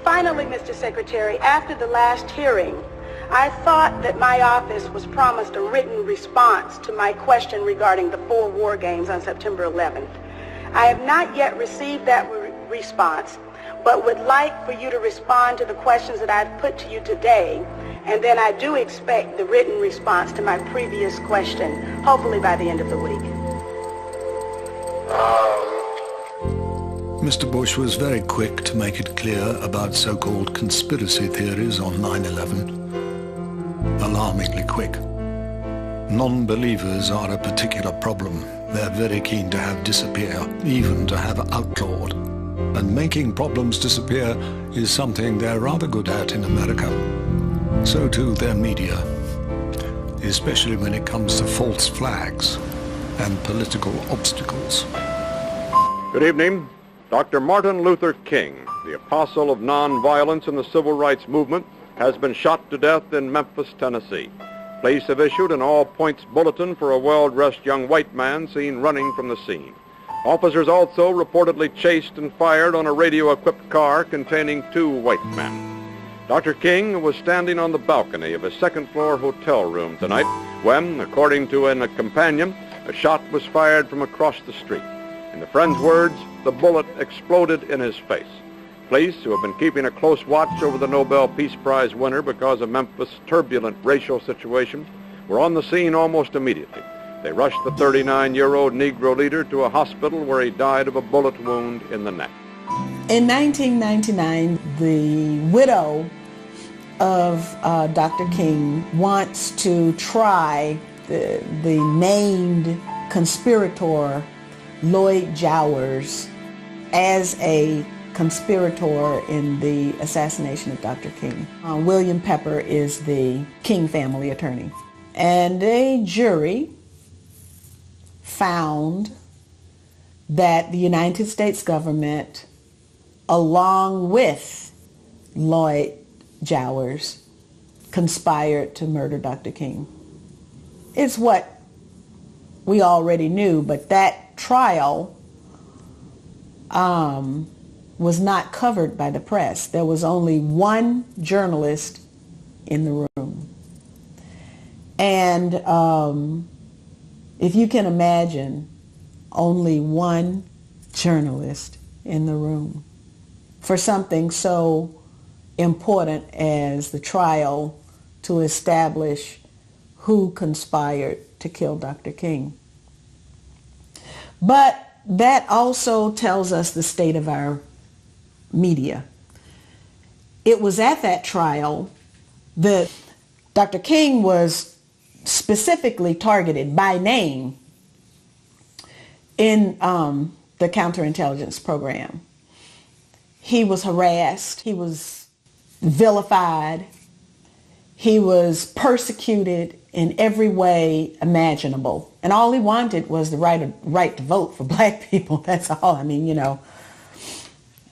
Finally, Mr. Secretary, after the last hearing, I thought that my office was promised a written response to my question regarding the 4 war games on September 11th. I have not yet received that response, but would like for you to respond to the questions that I've put to you today, and then I do expect the written response to my previous question, hopefully by the end of the week.
Mr. Bush was very quick to make it clear about so-called conspiracy theories on 9/11. Alarmingly quick. Non-believers are a particular problem. They're very keen to have disappear, even to have outlawed. And making problems disappear is something they're rather good at in America. So too their media, especially when it comes to false flags and political obstacles.
Good evening. Dr. Martin Luther King, the apostle of nonviolence in the civil rights movement, has been shot to death in Memphis, Tennessee. Police have issued an all-points bulletin for a well-dressed young white man seen running from the scene. Officers also reportedly chased and fired on a radio-equipped car containing 2 white men. Dr. King was standing on the balcony of a second-floor hotel room tonight when, according to a companion, a shot was fired from across the street. In the friend's words, the bullet exploded in his face. Police, who have been keeping a close watch over the Nobel Peace Prize winner because of Memphis' turbulent racial situation, were on the scene almost immediately. They rushed the 39-year-old Negro leader to a hospital where he died of a bullet wound in the neck.
In 1999, the widow of Dr. King wants to try the named conspirator Lloyd Jowers as a conspirator in the assassination of Dr. King. William Pepper is the King family attorney. And a jury found that the United States government, along with Lloyd Jowers, conspired to murder Dr. King. It's what we already knew, but that trial was not covered by the press. There was only one journalist in the room.
And if you can imagine, only one journalist in the room for something so important as the trial to establish who conspired to kill Dr. King. But that also tells us the state of our media. It was at that trial that Dr. King was specifically targeted by name in the counterintelligence program. He was harassed, he was vilified, he was persecuted in every way imaginable. And all he wanted was the right to vote for black people. That's all. I mean, you know.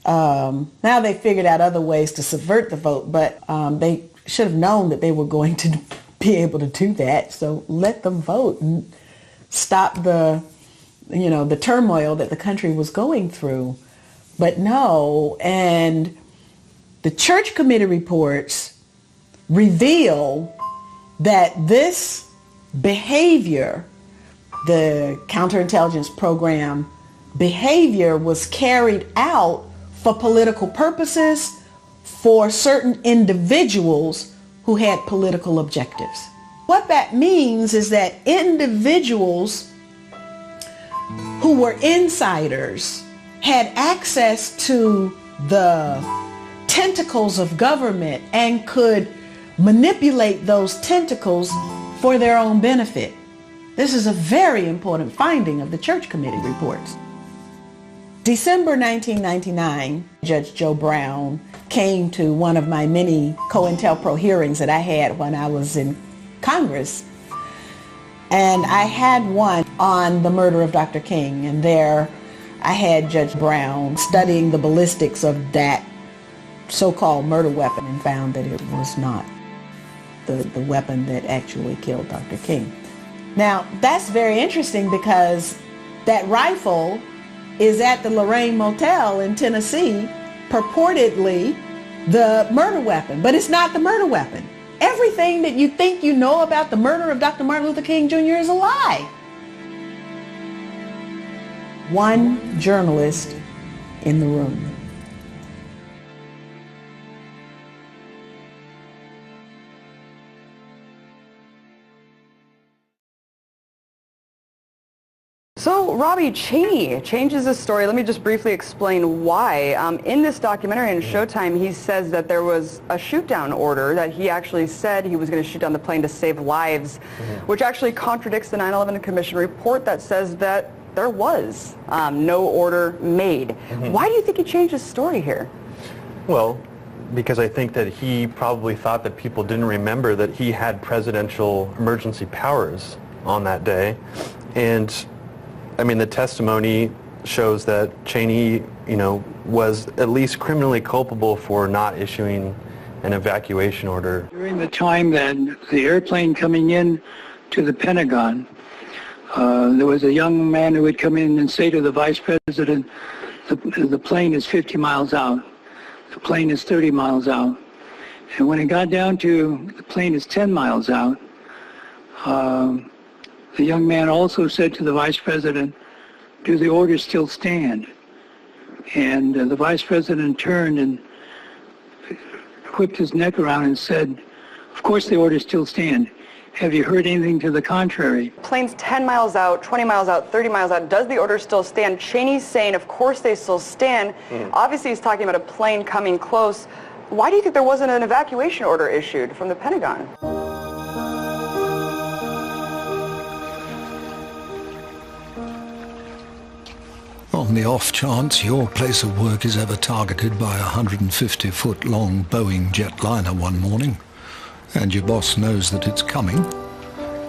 Now they figured out other ways to subvert the vote, but they should have known that they were going to be able to do that. So let them vote and stop the, you know, the turmoil that the country was going through. But no, and the church committee reports reveal that this behavior, the counterintelligence program behavior, was carried out for political purposes for certain individuals who had political objectives. What that means is that individuals who were insiders had access to the tentacles of government and could manipulate those tentacles for their own benefit. This is a very important finding of the church committee reports. December 1999, Judge Joe Brown came to one of my many COINTELPRO hearings that I had when I was in Congress. And I had one on the murder of Dr. King, and there I had Judge Brown studying the ballistics of that so-called murder weapon and found that it was not the weapon that actually killed Dr. King. Now, that's very interesting because that rifle is at the Lorraine Motel in Tennessee, purportedly the murder weapon, but it's not the murder weapon. Everything that you think you know about the murder of Dr. Martin Luther King Jr. is a lie. One journalist in the room.
So Robbie, Cheney changes his story. Let me just briefly explain why. In this documentary on Showtime, he says that there was a shoot-down order, that he actually said he was going to shoot down the plane to save lives, which actually contradicts the 9/11 Commission report that says that there was no order made. Why do you think he changed his story here?
Well, because I think that he probably thought that people didn't remember that he had presidential emergency powers on that day. And I mean, the testimony shows that Cheney, you know, was at least criminally culpable for not issuing an evacuation order.
During the time that the airplane coming in to the Pentagon, there was a young man who would come in and say to the vice president, the plane is 50 miles out, the plane is 30 miles out. And when it got down to the plane is 10 miles out, the young man also said to the vice president, do the orders still stand? And the vice president turned and whipped his neck around and said, of course the orders still stand. Have you heard anything to the contrary?
Plane's 10 miles out, 20 miles out, 30 miles out. Does the order still stand? Cheney's saying, of course they still stand. Obviously he's talking about a plane coming close. Why do you think there wasn't an evacuation order issued from the Pentagon?
On the off chance your place of work is ever targeted by a 150-foot-long Boeing jetliner one morning, and your boss knows that it's coming,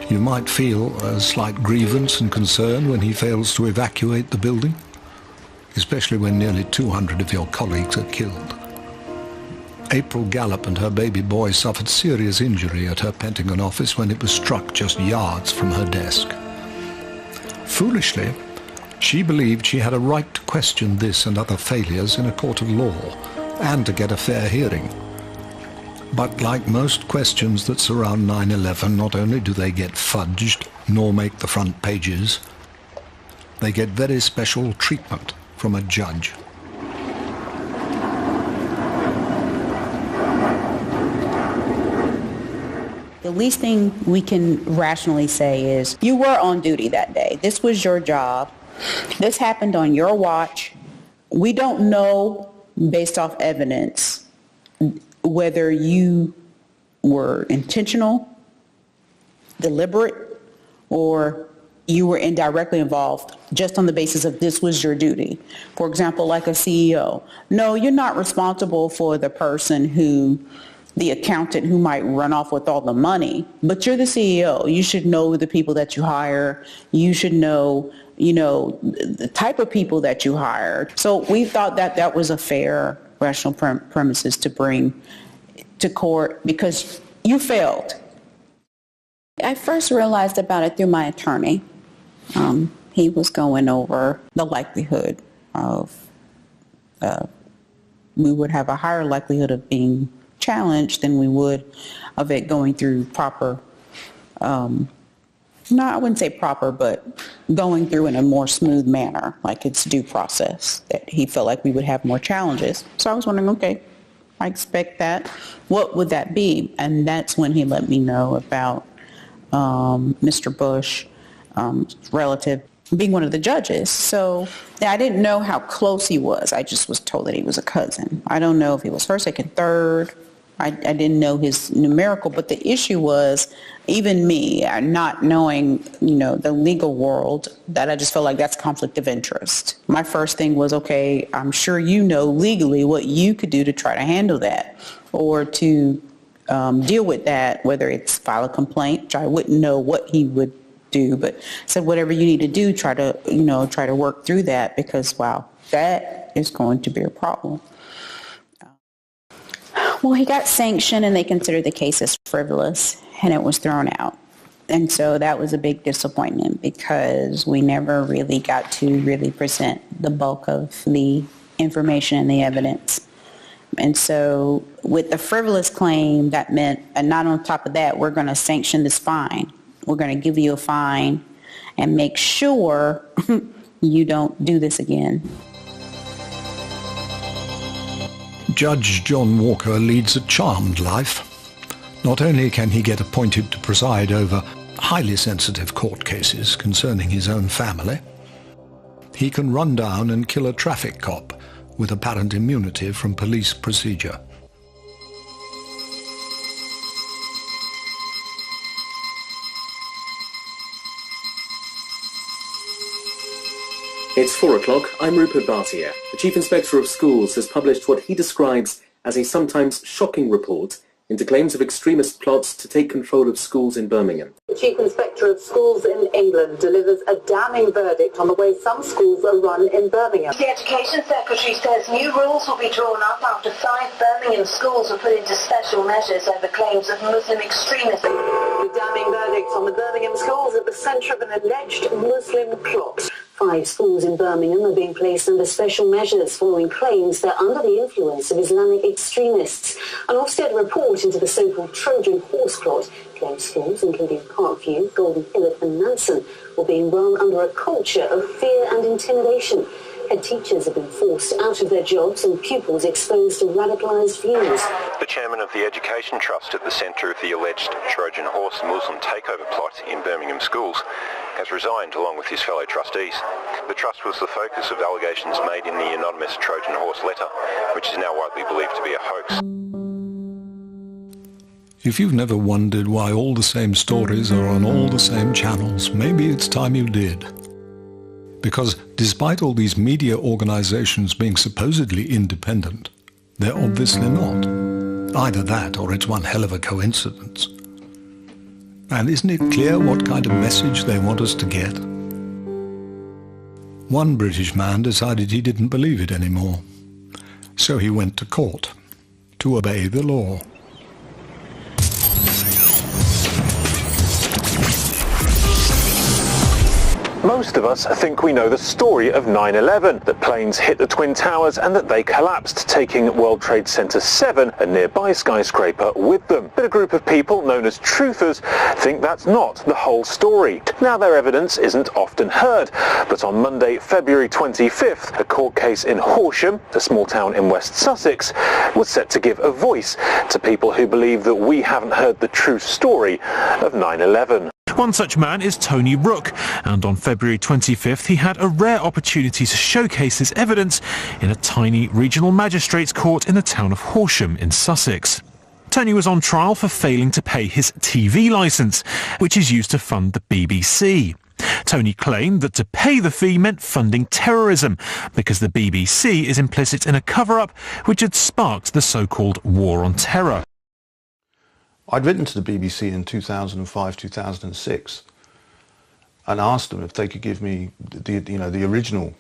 you might feel a slight grievance and concern when he fails to evacuate the building, especially when nearly 200 of your colleagues are killed. April Gallup and her baby boy suffered serious injury at her Pentagon office when it was struck just yards from her desk. Foolishly, she believed she had a right to question this and other failures in a court of law and to get a fair hearing. But like most questions that surround 9/11, not only do they get fudged, nor make the front pages, they get very special treatment from a judge.
The least thing we can rationally say is, you were on duty that day. This was your job. This happened on your watch. We don't know, based off evidence, whether you were intentional, deliberate, or you were indirectly involved just on the basis of this was your duty. For example, like a CEO. No, you're not responsible for the person the accountant who might run off with all the money, but you're the CEO. You should know the people that you hire. You should know, the type of people that you hire. So we thought that that was a fair, rational premises to bring to court because you failed. I first realized about it through my attorney. He was going over the likelihood of, we would have a higher likelihood of being challenged than we would of it going through proper, I wouldn't say proper, but going through in a more smooth manner, like it's due process, that he felt like we would have more challenges. So I was wondering, okay, I expect that. What would that be? And that's when he let me know about Mr. Bush, relative, being one of the judges. So I didn't know how close he was. I just was told that he was a cousin. I don't know if he was first, second, third. I didn't know his numerical, but the issue was, even me, not knowing, the legal world, that I just felt like that's conflict of interest. My first thing was, okay, I'm sure you know legally what you could do to try to handle that or to deal with that, whether it's file a complaint, which I wouldn't know what he would do, but said whatever you need to do, try to work through that because, wow, that is going to be a problem. Well, he got sanctioned and they considered the case as frivolous and it was thrown out. And so that was a big disappointment because we never really got to really present the bulk of the information and the evidence. And so with the frivolous claim, that meant, and not on top of that, we're going to sanction this fine. We're going to give you a fine and make sure you don't do this again.
Judge John Walker leads a charmed life. Not only can he get appointed to preside over highly sensitive court cases concerning his own family, he can run down and kill a traffic cop with apparent immunity from police procedure.
It's 4 o'clock. I'm Rupert Bartier. The Chief Inspector of Schools has published what he describes as a sometimes shocking report into claims of extremist plots to take control of schools in Birmingham.
The Chief Inspector of Schools in England delivers a damning verdict on the way some schools are run in Birmingham.
The Education Secretary says new rules will be drawn up after 5 Birmingham schools were put into special measures over claims of Muslim extremism.
The damning verdicts on the Birmingham schools at the centre of an alleged Muslim plot. 5 schools in Birmingham are being placed under special measures following claims they're under the influence of Islamic extremists. An Ofsted report into the so-called Trojan horse plot claims schools, including Parkview, Golden Hillock and Nansen, were being run under a culture of fear and intimidation. Head teachers have been forced out of their jobs and pupils exposed to radicalised views.
The chairman of the Education Trust at the centre of the alleged Trojan horse Muslim takeover plot in Birmingham schools has resigned along with his fellow trustees. The trust was the focus of allegations made in the anonymous Trojan horse letter, which is now widely believed to be a hoax.
If you've never wondered why all the same stories are on all the same channels, maybe it's time you did. Because despite all these media organizations being supposedly independent, they're obviously not. Either that or it's one hell of a coincidence. And isn't it clear what kind of message they want us to get? One British man decided he didn't believe it anymore. So he went to court to obey the law.
Most of us think we know the story of 9/11, that planes hit the Twin Towers and that they collapsed, taking World Trade Center 7, a nearby skyscraper, with them. But a group of people known as truthers think that's not the whole story. Now, their evidence isn't often heard, but on Monday, February 25th, a court case in Horsham, a small town in West Sussex, was set to give a voice to people who believe that we haven't heard the true story of 9/11. One such man is Tony Rooke, and on February 25th he had a rare opportunity to showcase his evidence in a tiny regional magistrates court in the town of Horsham in Sussex. Tony was on trial for failing to pay his TV licence, which is used to fund the BBC. Tony claimed that to pay the fee meant funding terrorism, because the BBC is implicit in a cover-up which had sparked the so-called War on Terror.
I'd written to the BBC in 2005-2006 and asked them if they could give me the original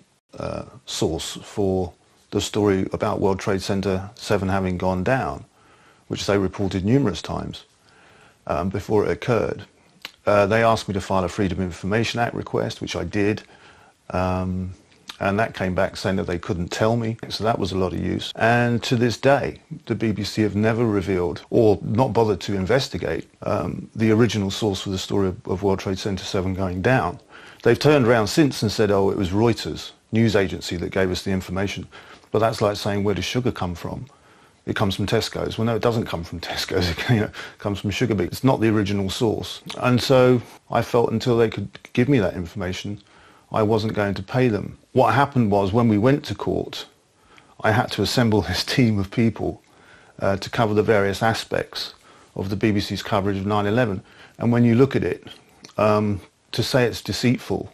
source for the story about World Trade Center 7 having gone down, which they reported numerous times before it occurred. They asked me to file a Freedom of Information Act request, which I did, and that came back saying that they couldn't tell me, so that was a lot of use. And to this day, the BBC have never revealed, or not bothered to investigate, the original source for the story of World Trade Center 7 going down. They've turned around since and said, oh, it was Reuters, news agency, that gave us the information. But that's like saying, where does sugar come from? It comes from Tesco's. Well, no, it doesn't come from Tesco's. It comes from Sugar Beet. It's not the original source. And so I felt until they could give me that information, I wasn't going to pay them. What happened was, when we went to court, I had to assemble this team of people to cover the various aspects of the BBC's coverage of 9/11. And when you look at it, to say it's deceitful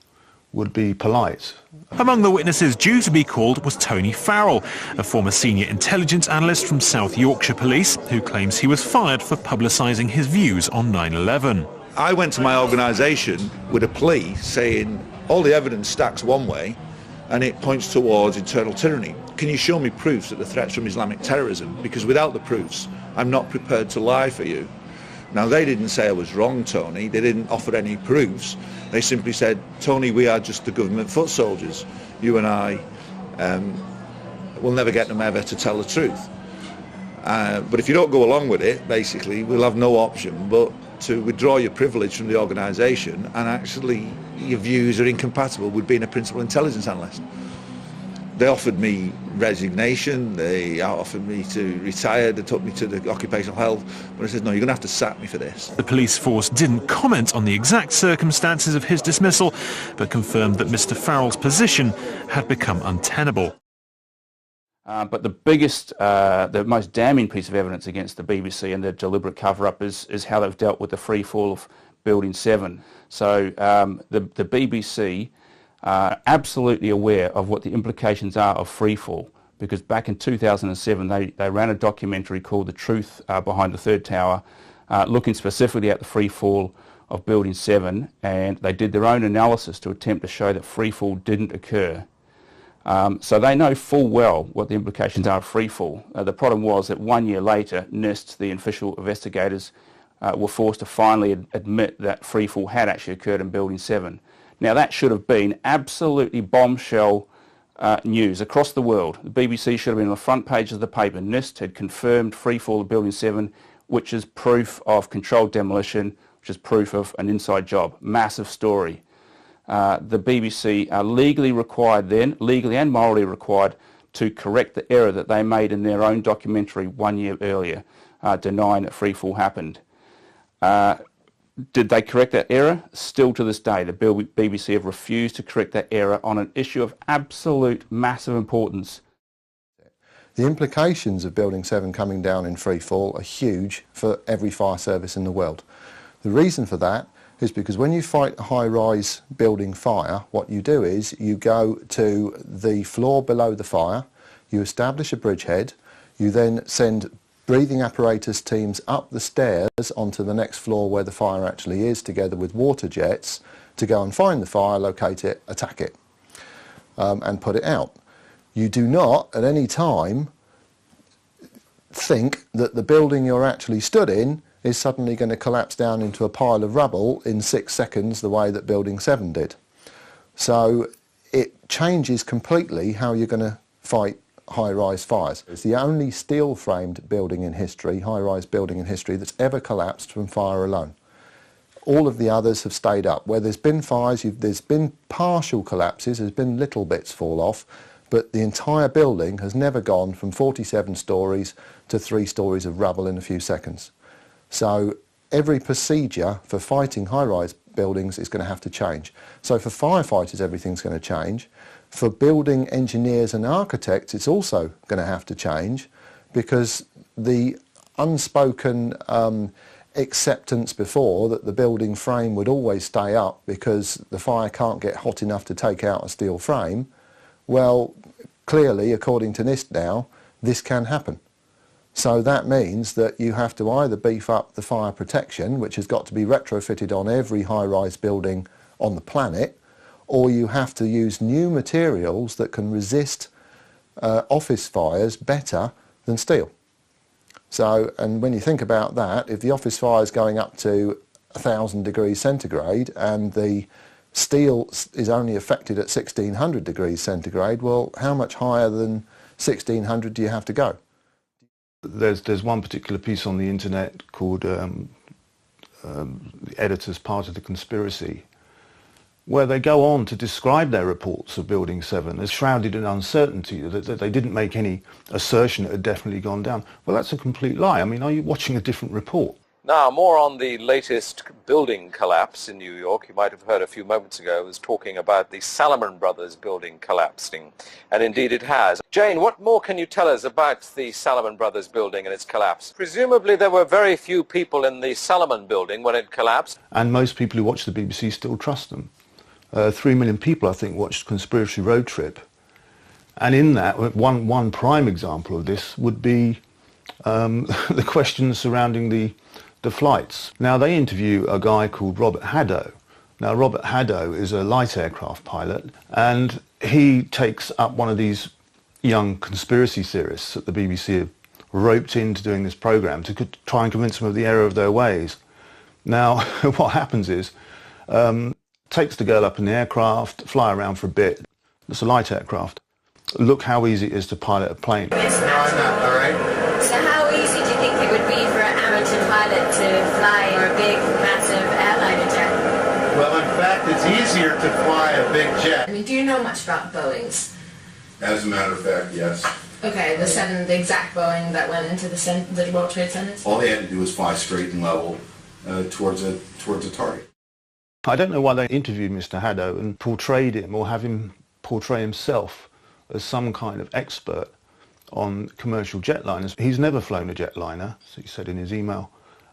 would be polite.
Among the witnesses due to be called was Tony Farrell, a former senior intelligence analyst from South Yorkshire Police, who claims he was fired for publicising his views on 9/11.
I went to my organisation with a plea saying all the evidence stacks one way and it points towards internal tyranny. Can you show me proofs that the threats from Islamic terrorism? Because without the proofs, I'm not prepared to lie for you. Now, they didn't say I was wrong, Tony. They didn't offer any proofs. They simply said, Tony, we are just the government foot soldiers. You and I will never get them ever to tell the truth. But if you don't go along with it, basically, we'll have no option but to withdraw your privilege from the organisation, and actually your views are incompatible with being a principal intelligence analyst. They offered me resignation, they offered me to retire, they took me to the occupational health, but I said, no, you're going to have to sack me for this.
The police force didn't comment on the exact circumstances of his dismissal, but confirmed that Mr. Farrell's position had become untenable.
But the biggest, the most damning piece of evidence against the BBC and their deliberate cover-up is how they've dealt with the free fall of Building 7. So the BBC are absolutely aware of what the implications are of free fall, because back in 2007 they ran a documentary called The Truth Behind the Third Tower, looking specifically at the free fall of Building 7, and they did their own analysis to attempt to show that free fall didn't occur. So they know full well what the implications are of freefall. The problem was that 1 year later, NIST, the official investigators, were forced to finally admit that freefall had actually occurred in Building 7. Now, that should have been absolutely bombshell news across the world. The BBC should have been on the front page of the paper. NIST had confirmed freefall of Building 7, which is proof of controlled demolition, which is proof of an inside job. Massive story. The BBC are legally required then, legally and morally required, to correct the error that they made in their own documentary 1 year earlier, denying that freefall happened. Did they correct that error? Still to this day, the BBC have refused to correct that error on an issue of absolute massive importance.
The implications of Building 7 coming down in free fall are huge for every fire service in the world. The reason for that is because when you fight a high-rise building fire, what you do is you go to the floor below the fire, you establish a bridgehead, you then send breathing apparatus teams up the stairs onto the next floor where the fire actually is, together with water jets, to go and find the fire, locate it, attack it, and put it out. You do not at any time think that the building you're actually stood in is suddenly going to collapse down into a pile of rubble in 6 seconds the way that Building 7 did. So it changes completely how you're going to fight high-rise fires. It's the only steel-framed building in history, high-rise building in history, that's ever collapsed from fire alone. All of the others have stayed up. Where there's been fires, there's been partial collapses, there's been little bits fall off, but the entire building has never gone from 47 stories to 3 stories of rubble in a few seconds. So every procedure for fighting high-rise buildings is going to have to change. So for firefighters, everything's going to change. For building engineers and architects, it's also going to have to change, because the unspoken acceptance before that the building frame would always stay up because the fire can't get hot enough to take out a steel frame, well, clearly, according to NIST now, this can happen. So that means that you have to either beef up the fire protection, which has got to be retrofitted on every high-rise building on the planet, or you have to use new materials that can resist office fires better than steel. So, and when you think about that, if the office fire is going up to 1,000 degrees centigrade and the steel is only affected at 1,600 degrees centigrade, well, how much higher than 1,600 do you have to go?
There's one particular piece on the internet called the Editor's Part of the Conspiracy, where they go on to describe their reports of Building 7 as shrouded in uncertainty, that they didn't make any assertion it had definitely gone down. Well, that's a complete lie. I mean, are you watching a different report?
Now, more on the latest building collapse in New York. You might have heard a few moments ago I was talking about the Salomon Brothers building collapsing, and indeed it has. Jane, what more can you tell us about the Salomon Brothers building and its collapse? Presumably there were very few people in the Salomon building when it collapsed.
And most people who watch the BBC still trust them. 3 million people, I think, watched Conspiracy Road Trip. And in that, one prime example of this would be the questions surrounding the flights. Now, they interview a guy called Robert Haddow. Now, Robert Haddow is a light aircraft pilot, and he takes up one of these young conspiracy theorists that the BBC have roped into doing this programme to try and convince them of the error of their ways. Now, what happens is, takes the girl up in the aircraft, fly around for a bit. It's a light aircraft. Look how easy it is to pilot a plane.
Yes, no, I'm not, all right. So how easy do you think it would be for an amateur pilot to fly a big, massive airliner jet?
Well, in fact, it's easier to fly a big jet.
I mean, do you know much about Boeings?
As a matter of fact, yes.
Okay, the exact Boeing that went into the World Trade Centers?
All they had to do was fly straight and level towards a target.
I don't know why they interviewed Mr. Haddow and portrayed him, or have him portray himself as some kind of expert on commercial jetliners. He's never flown a jetliner, as he said in his email.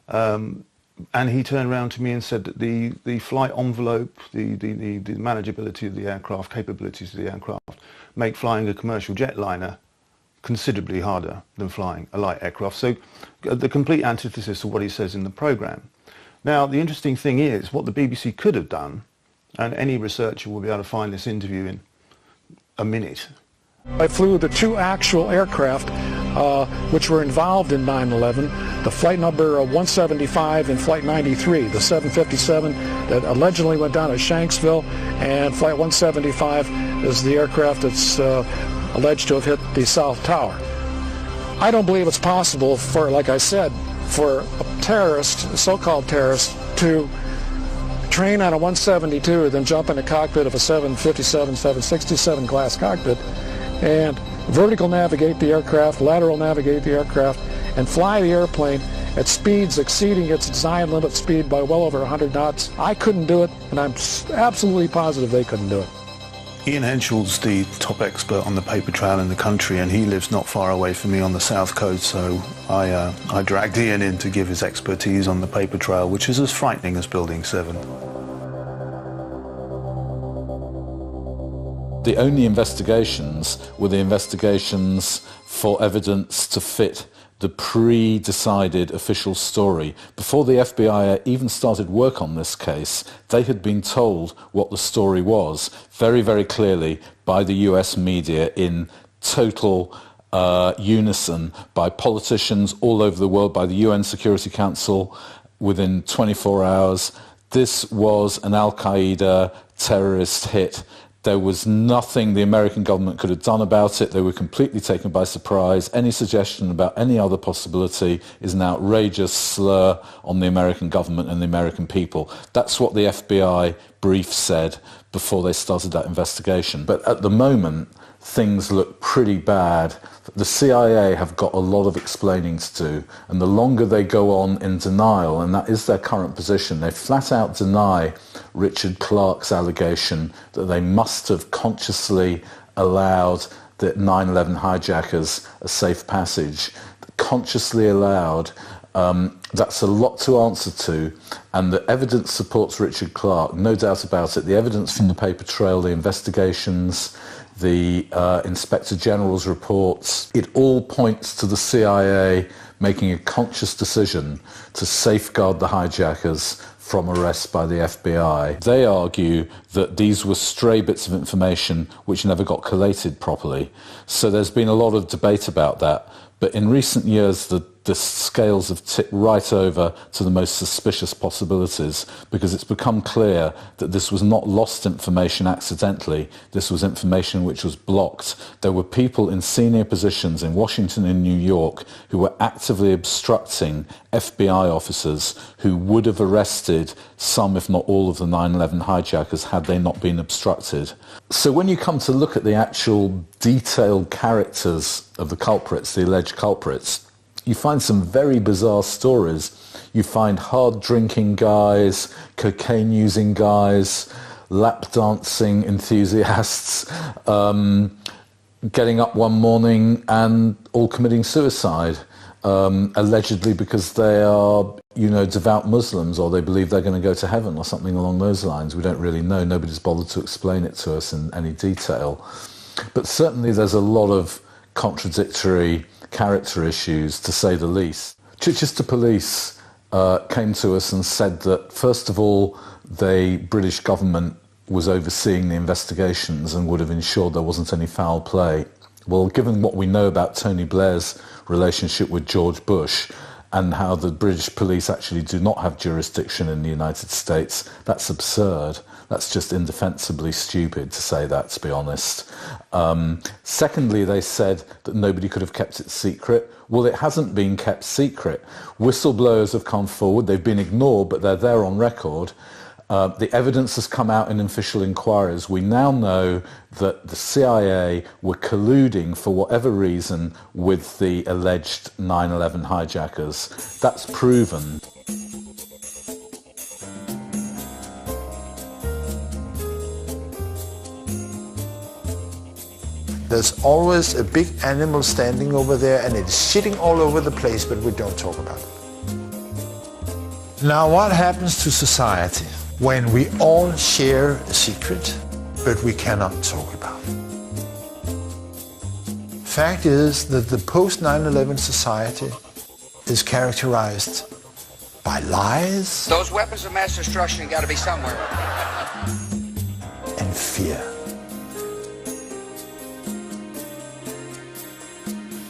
And he turned around to me and said that the flight envelope, the manageability of the aircraft, capabilities of the aircraft, make flying a commercial jetliner considerably harder than flying a light aircraft. So the complete antithesis of what he says in the programme. Now, the interesting thing is, what the BBC could have done, and any researcher will be able to find this interview in a minute.
I flew the 2 actual aircraft which were involved in 9/11, the flight number 175 and flight 93, the 757 that allegedly went down at Shanksville, and flight 175 is the aircraft that's alleged to have hit the South Tower. I don't believe it's possible for, like I said, for a terrorist, a so-called terrorist, to train on a 172 and then jump in the cockpit of a 757, 767 glass cockpit and vertical navigate the aircraft, lateral navigate the aircraft, and fly the airplane at speeds exceeding its design limit speed by well over 100 knots. I couldn't do it, and I'm absolutely positive they couldn't do it.
Ian Henshall's the top expert on the paper trail in the country, and he lives not far away from me on the south coast, so I dragged Ian in to give his expertise on the paper trail, which is as frightening as Building 7.
The only investigations were the investigations for evidence to fit the pre-decided official story. Before the FBI even started work on this case, they had been told what the story was very, very clearly by the US media in total unison, by politicians all over the world, by the UN Security Council within 24 hours. This was an Al-Qaeda terrorist hit. There was nothing the American government could have done about it. They were completely taken by surprise. Any suggestion about any other possibility is an outrageous slur on the American government and the American people. That's what the FBI brief said before they started that investigation. But at the moment, things look pretty bad. The CIA have got a lot of explaining to do, and the longer they go on in denial, and that is their current position, they flat out deny Richard Clarke's allegation that they must have consciously allowed the 9/11 hijackers a safe passage. Consciously allowed, that's a lot to answer to, and the evidence supports Richard Clarke, no doubt about it. The evidence from the paper trail, the investigations, the Inspector General's reports, it all points to the CIA making a conscious decision to safeguard the hijackers from arrest by the FBI. They argue that these were stray bits of information which never got collated properly. So there's been a lot of debate about that. But in recent years, the scales have tipped right over to the most suspicious possibilities, because it's become clear that this was not lost information accidentally. This was information which was blocked. There were people in senior positions in Washington and New York who were actively obstructing FBI officers who would have arrested some, if not all, of the 9/11 hijackers had they not been obstructed. So when you come to look at the actual detailed characters of the culprits, the alleged culprits, you find some very bizarre stories. You find hard-drinking guys, cocaine-using guys, lap-dancing enthusiasts, getting up one morning and all committing suicide, allegedly because they are, devout Muslims, or they believe they're going to go to heaven or something along those lines. We don't really know. Nobody's bothered to explain it to us in any detail. But certainly there's a lot of contradictory character issues, to say the least. Chichester Police came to us and said that, first of all, the British government was overseeing the investigations and would have ensured there wasn't any foul play. Well, given what we know about Tony Blair's relationship with George Bush and how the British police actually do not have jurisdiction in the United States, that's absurd. That's just indefensibly stupid to say that, to be honest. Secondly, they said that nobody could have kept it secret. Well, it hasn't been kept secret. Whistleblowers have come forward. They've been ignored, but they're there on record. The evidence has come out in official inquiries. We now know that the CIA were colluding, for whatever reason, with the alleged 9/11 hijackers. That's proven.
There's always a big animal standing over there, and it's shitting all over the place, but we don't talk about it. Now, what happens to society when we all share a secret, but we cannot talk about it? Fact is that the post-9/11 society is characterized by lies.
Those weapons of mass destruction got to be somewhere.
And fear.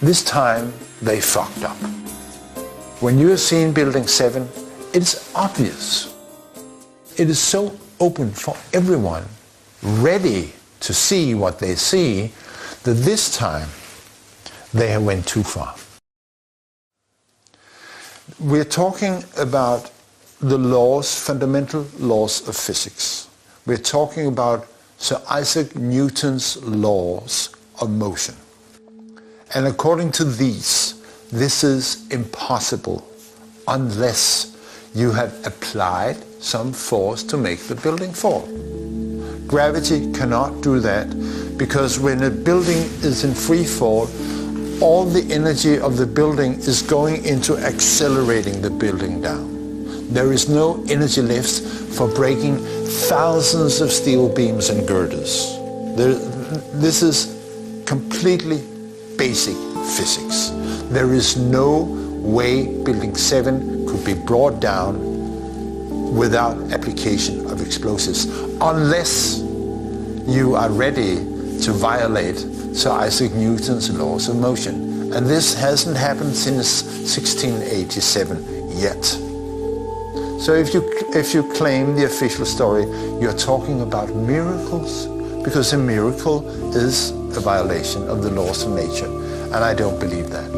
This time, they fucked up. When you are seeing Building 7, it's obvious. It is so open for everyone, ready to see what they see, that this time, they went too far. We're talking about the laws, fundamental laws of physics. We're talking about Sir Isaac Newton's laws of motion. And according to these, this is impossible unless you have applied some force to make the building fall. Gravity cannot do that, because when a building is in free fall, all the energy of the building is going into accelerating the building down. There is no energy left for breaking thousands of steel beams and girders. This is completely basic physics. There is no way Building 7 could be brought down without application of explosives, unless you are ready to violate Sir Isaac Newton's laws of motion. And this hasn't happened since 1687 yet. So if you claim the official story, you're talking about miracles, because a miracle is a violation of the laws of nature, and I don't believe that.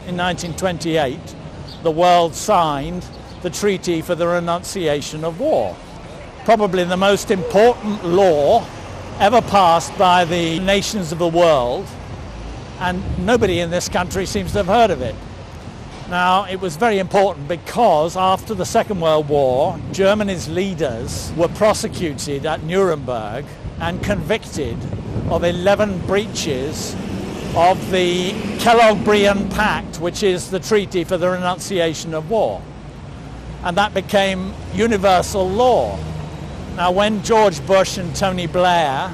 In 1928, the world signed the Treaty for the Renunciation of War, probably the most important law ever passed by the nations of the world, and nobody in this country seems to have heard of it. Now, it was very important because after the Second World War, Germany's leaders were prosecuted at Nuremberg and convicted of 11 breaches of the Kellogg-Briand Pact, which is the Treaty for the Renunciation of War. And that became universal law. Now, when George Bush and Tony Blair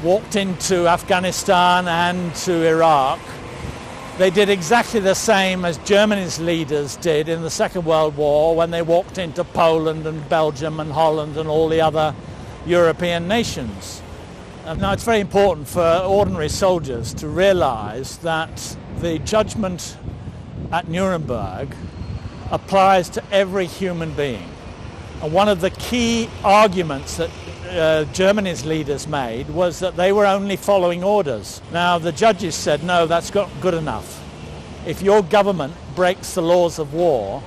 walked into Afghanistan and to Iraq, they did exactly the same as Germany's leaders did in the Second World War when they walked into Poland and Belgium and Holland and all the other European nations. Now, it's very important for ordinary soldiers to realize that the judgment at Nuremberg applies to every human being. And one of the key arguments that Germany's leaders made was that they were only following orders. Now, the judges said, no, that's not good enough. If your government breaks the laws of war,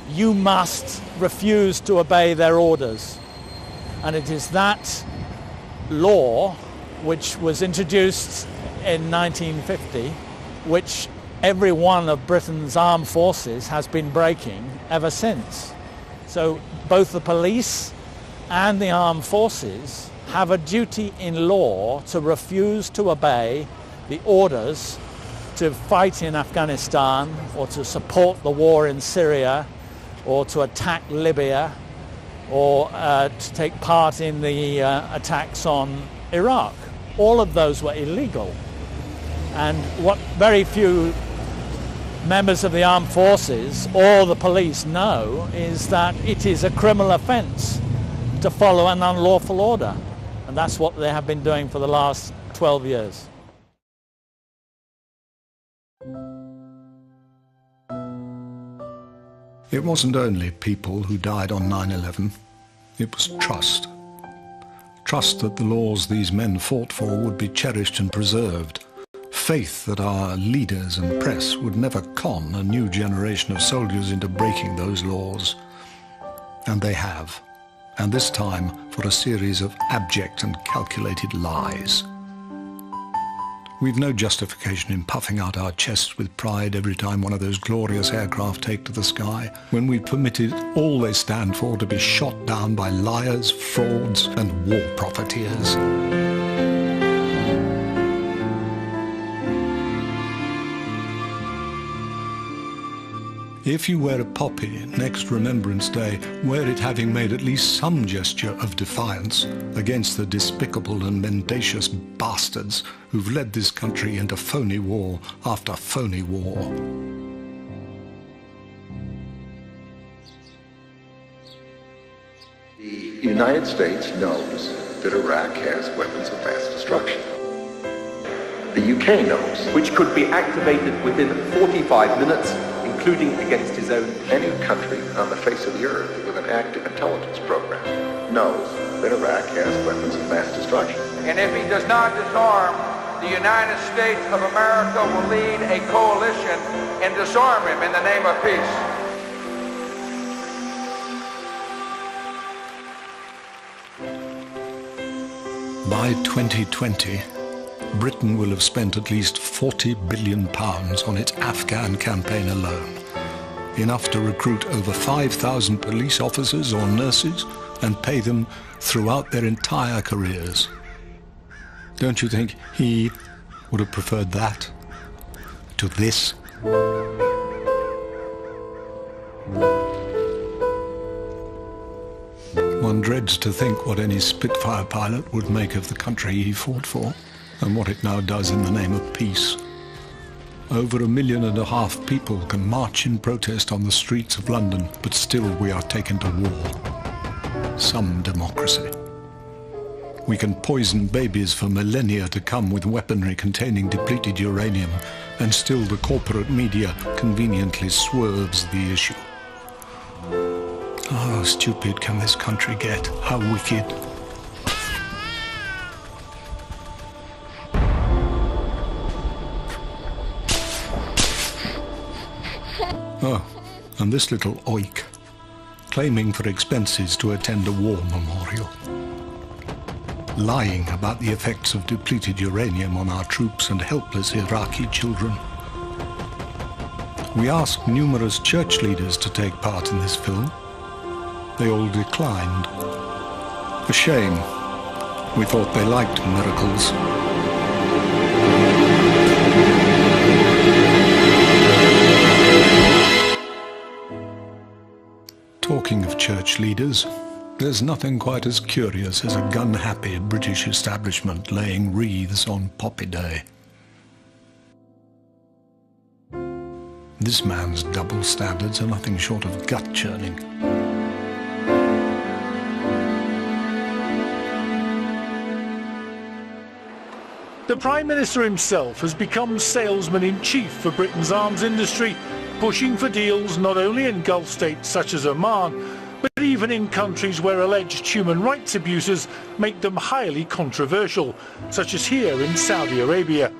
you must refuse to obey their orders. And it is that law, which was introduced in 1950, which every one of Britain's armed forces has been breaking ever since. So both the police and the armed forces have a duty in law to refuse to obey the orders to fight in Afghanistan or to support the war in Syria or to attack Libya or to take part in the attacks on Iraq. All of those were illegal. And what very few members of the armed forces or the police know is that it is a criminal offence to follow an unlawful order. And that's what they have been doing for the last 12 years.
It wasn't only people who died on 9/11. It was trust. Trust that the laws these men fought for would be cherished and preserved. Faith that our leaders and press would never con a new generation of soldiers into breaking those laws. And they have. And this time for a series of abject and calculated lies. We've no justification in puffing out our chests with pride every time one of those glorious aircraft take to the sky, when we've permitted all they stand for to be shot down by liars, frauds, and war profiteers. If you wear a poppy next Remembrance Day, wear it having made at least some gesture of defiance against the despicable and mendacious bastards who've led this country into phony war after phony war.
The United States knows that Iraq has weapons of mass destruction. The UK knows.
Which could be activated within 45 minutes, including against his own.
Any country on the face of the earth with an active intelligence program knows that Iraq has weapons of mass destruction.
And if he does not disarm, the United States of America will lead a coalition and disarm him in the name of peace.
By 2020, Britain will have spent at least £40 billion on its Afghan campaign alone, enough to recruit over 5,000 police officers or nurses and pay them throughout their entire careers. Don't you think he would have preferred that to this? One dreads to think what any Spitfire pilot would make of the country he fought for, and what it now does in the name of peace. Over 1.5 million people can march in protest on the streets of London, but still we are taken to war. Some democracy. We can poison babies for millennia to come with weaponry containing depleted uranium, and still the corporate media conveniently swerves the issue. How stupid can this country get? How wicked. Oh, and this little oik, claiming for expenses to attend a war memorial. Lying about the effects of depleted uranium on our troops and helpless Iraqi children. We asked numerous church leaders to take part in this film. They all declined. A shame. We thought they liked miracles. Talking of church leaders, there's nothing quite as curious as a gun-happy British establishment laying wreaths on Poppy Day. This man's double standards are nothing short of gut-churning.
The Prime Minister himself has become salesman-in-chief for Britain's arms industry, pushing for deals not only in Gulf states such as Oman, but even in countries where alleged human rights abuses make them highly controversial, such as here in Saudi Arabia.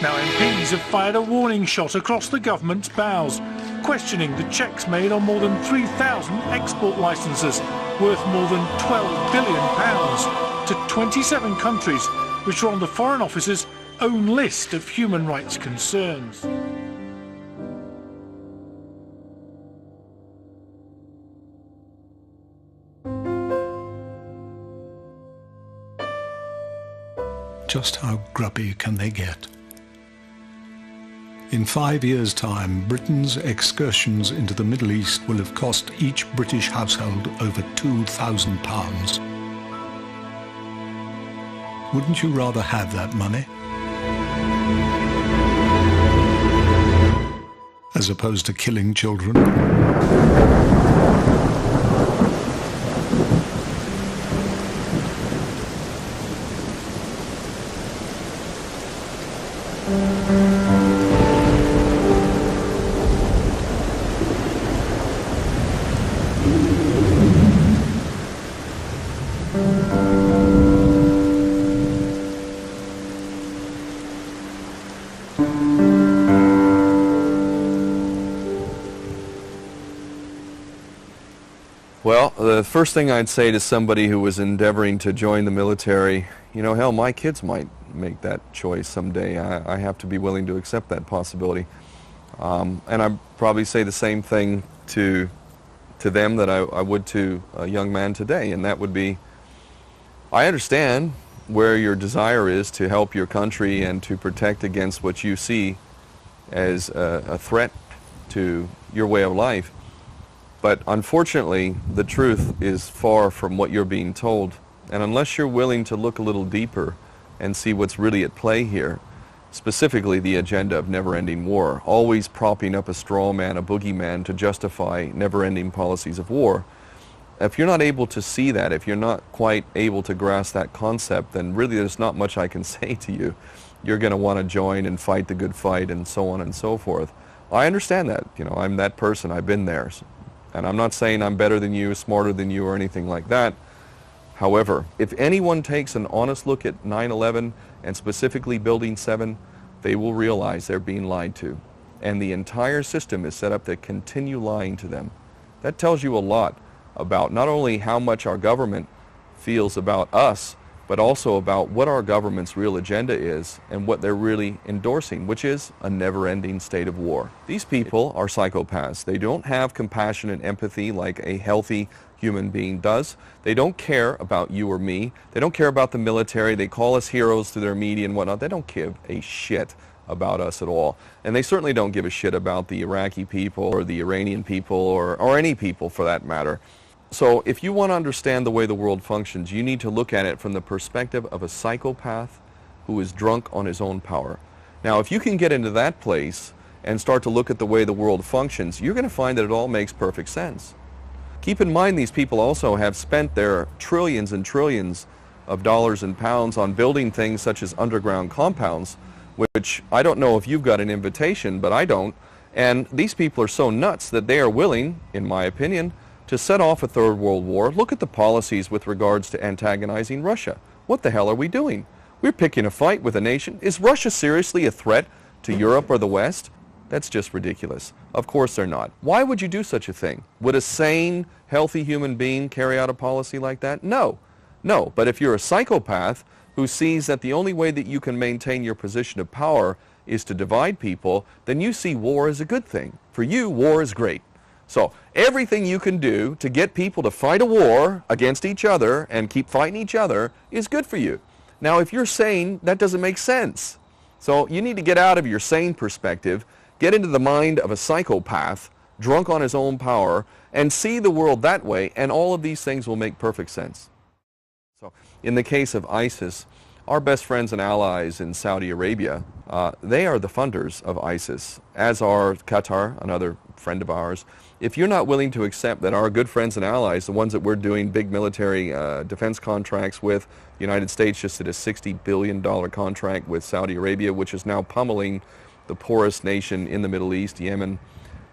Now MPs have fired a warning shot across the government's bows, questioning the checks made on more than 3,000 export licences, worth more than £12 billion, to 27 countries, which are on the Foreign Office's own list of human rights concerns.
Just how grubby can they get? In 5 years' time, Britain's excursions into the Middle East will have cost each British household over £2,000. Wouldn't you rather have that money? As opposed to killing children?
Well, the first thing I'd say to somebody who was endeavoring to join the military, you know, hell, my kids might make that choice someday. I have to be willing to accept that possibility. And I'd probably say the same thing to them that I would to a young man today, and that would be, I understand where your desire is to help your country and to protect against what you see as a threat to your way of life. But unfortunately, the truth is far from what you're being told. And unless you're willing to look a little deeper and see what's really at play here, specifically the agenda of never-ending war, always propping up a straw man, a boogeyman, to justify never-ending policies of war, if you're not able to see that, if you're not quite able to grasp that concept, then really there's not much I can say to you. You're going to want to join and fight the good fight and so on and so forth. I understand that. You know, I'm that person. I've been there. And I'm not saying I'm better than you, smarter than you, or anything like that. However, if anyone takes an honest look at 9/11 and specifically Building 7, they will realize they're being lied to. And the entire system is set up to continue lying to them. That tells you a lot about not only how much our government feels about us, but also about what our government's real agenda is and what they're really endorsing, which is a never-ending state of war. These people are psychopaths. They don't have compassion and empathy like a healthy human being does. They don't care about you or me. They don't care about the military. They call us heroes to their media and whatnot. They don't give a shit about us at all. And they certainly don't give a shit about the Iraqi people or the Iranian people or any people for that matter. So if you want to understand the way the world functions, you need to look at it from the perspective of a psychopath who is drunk on his own power. Now, if you can get into that place and start to look at the way the world functions, you're going to find that it all makes perfect sense. Keep in mind, these people also have spent their trillions and trillions of dollars and pounds on building things such as underground compounds, which I don't know if you've got an invitation, but I don't. And these people are so nuts that they are willing, in my opinion, to set off a third world war. Look at the policies with regards to antagonizing Russia. What the hell are we doing? We're picking a fight with a nation. Is Russia seriously a threat to Europe or the West? That's just ridiculous. Of course they're not. Why would you do such a thing? Would a sane, healthy human being carry out a policy like that? No. No. But if you're a psychopath who sees that the only way that you can maintain your position of power is to divide people, then you see war as a good thing. For you, war is great. So everything you can do to get people to fight a war against each other and keep fighting each other is good for you. Now, if you're sane, that doesn't make sense. So you need to get out of your sane perspective, get into the mind of a psychopath, drunk on his own power, and see the world that way, and all of these things will make perfect sense. So in the case of ISIS, our best friends and allies in Saudi Arabia, they are the funders of ISIS, as are Qatar, another friend of ours. If you're not willing to accept that our good friends and allies, the ones that we're doing big military defense contracts with, the United States just did a $60 billion contract with Saudi Arabia, which is now pummeling the poorest nation in the Middle East, Yemen.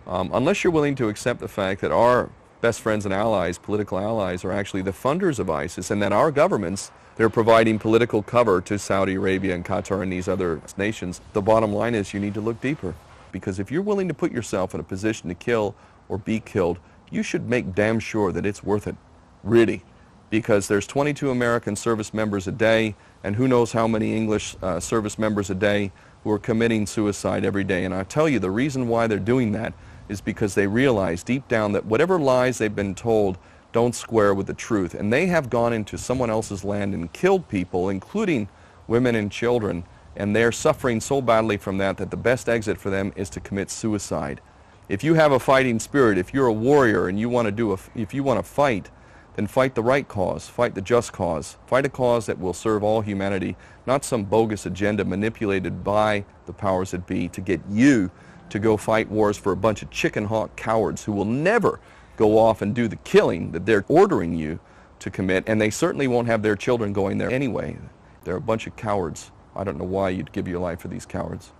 Unless you're willing to accept the fact that our best friends and allies, political allies, are actually the funders of ISIS, and that our governments, they're providing political cover to Saudi Arabia and Qatar and these other nations, the bottom line is you need to look deeper. Because if you're willing to put yourself in a position to kill or be killed, you should make damn sure that it's worth it, really. Because there's 22 American service members a day, and who knows how many English service members a day who are committing suicide every day. And I tell you, the reason why they're doing that is because they realize deep down that whatever lies they've been told don't square with the truth. And they have gone into someone else's land and killed people, including women and children, and they're suffering so badly from that that the best exit for them is to commit suicide. If you have a fighting spirit, if you're a warrior and you want to if you want to fight, then fight the right cause, fight the just cause, fight a cause that will serve all humanity, not some bogus agenda manipulated by the powers that be to get you to go fight wars for a bunch of chicken hawk cowards who will never go off and do the killing that they're ordering you to commit, and they certainly won't have their children going there anyway. They're a bunch of cowards. I don't know why you'd give your life for these cowards.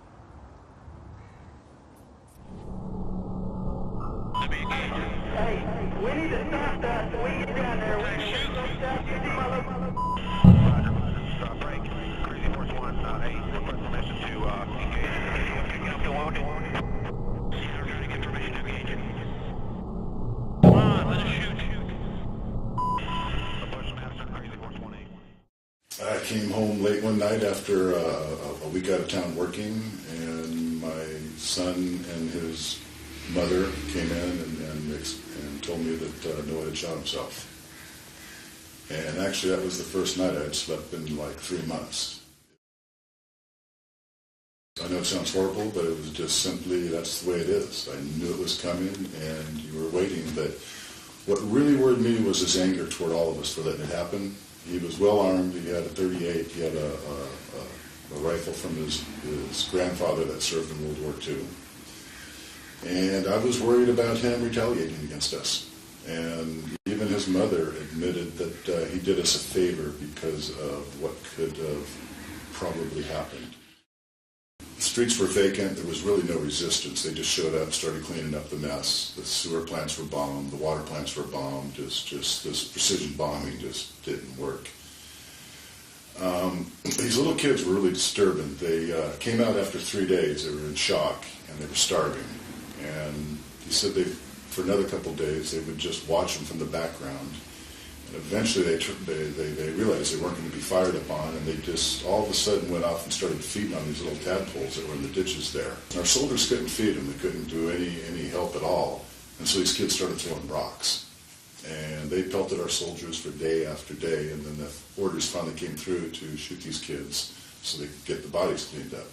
We need to stop that so we can get down there. We need to stop. You see my local... Stop break. Crazy Force 1, request permission to engage. Okay, Captain Wounded. Yeah, we're trying to get permission to engage. Come on, let us shoot. Push Master, Crazy Force 1-8.
I came home late one night after a week out of town working, and my son and his mother came in and told me that Noah had shot himself. And actually that was the first night I'd slept in like 3 months.
I know it sounds horrible, but it was just simply, that's the way it is. I knew it was coming, and you were waiting. But what really worried me was his anger toward all of us for letting it happen. He was well armed. He had a .38. He had a rifle from his grandfather that served in World War II. And I was worried about him retaliating against us. And even his mother admitted that he did us a favor because of what could have probably happened. The streets were vacant. There was really no resistance. They just showed up, started cleaning up the mess. The sewer plants were bombed. The water plants were bombed. Just this precision bombing just didn't work. These little kids were really disturbing. They came out after 3 days. They were in shock, and they were starving. And he said for another couple of days, they would just watch them from the background. And eventually they realized they weren't going to be fired upon, and they just all of a sudden went off and started feeding on these little tadpoles that were in the ditches there. And our soldiers couldn't feed them. They couldn't do any help at all. And so these kids started throwing rocks. And they pelted our soldiers for day after day, and then the orders finally came through to shoot these kids so they could get the bodies cleaned up.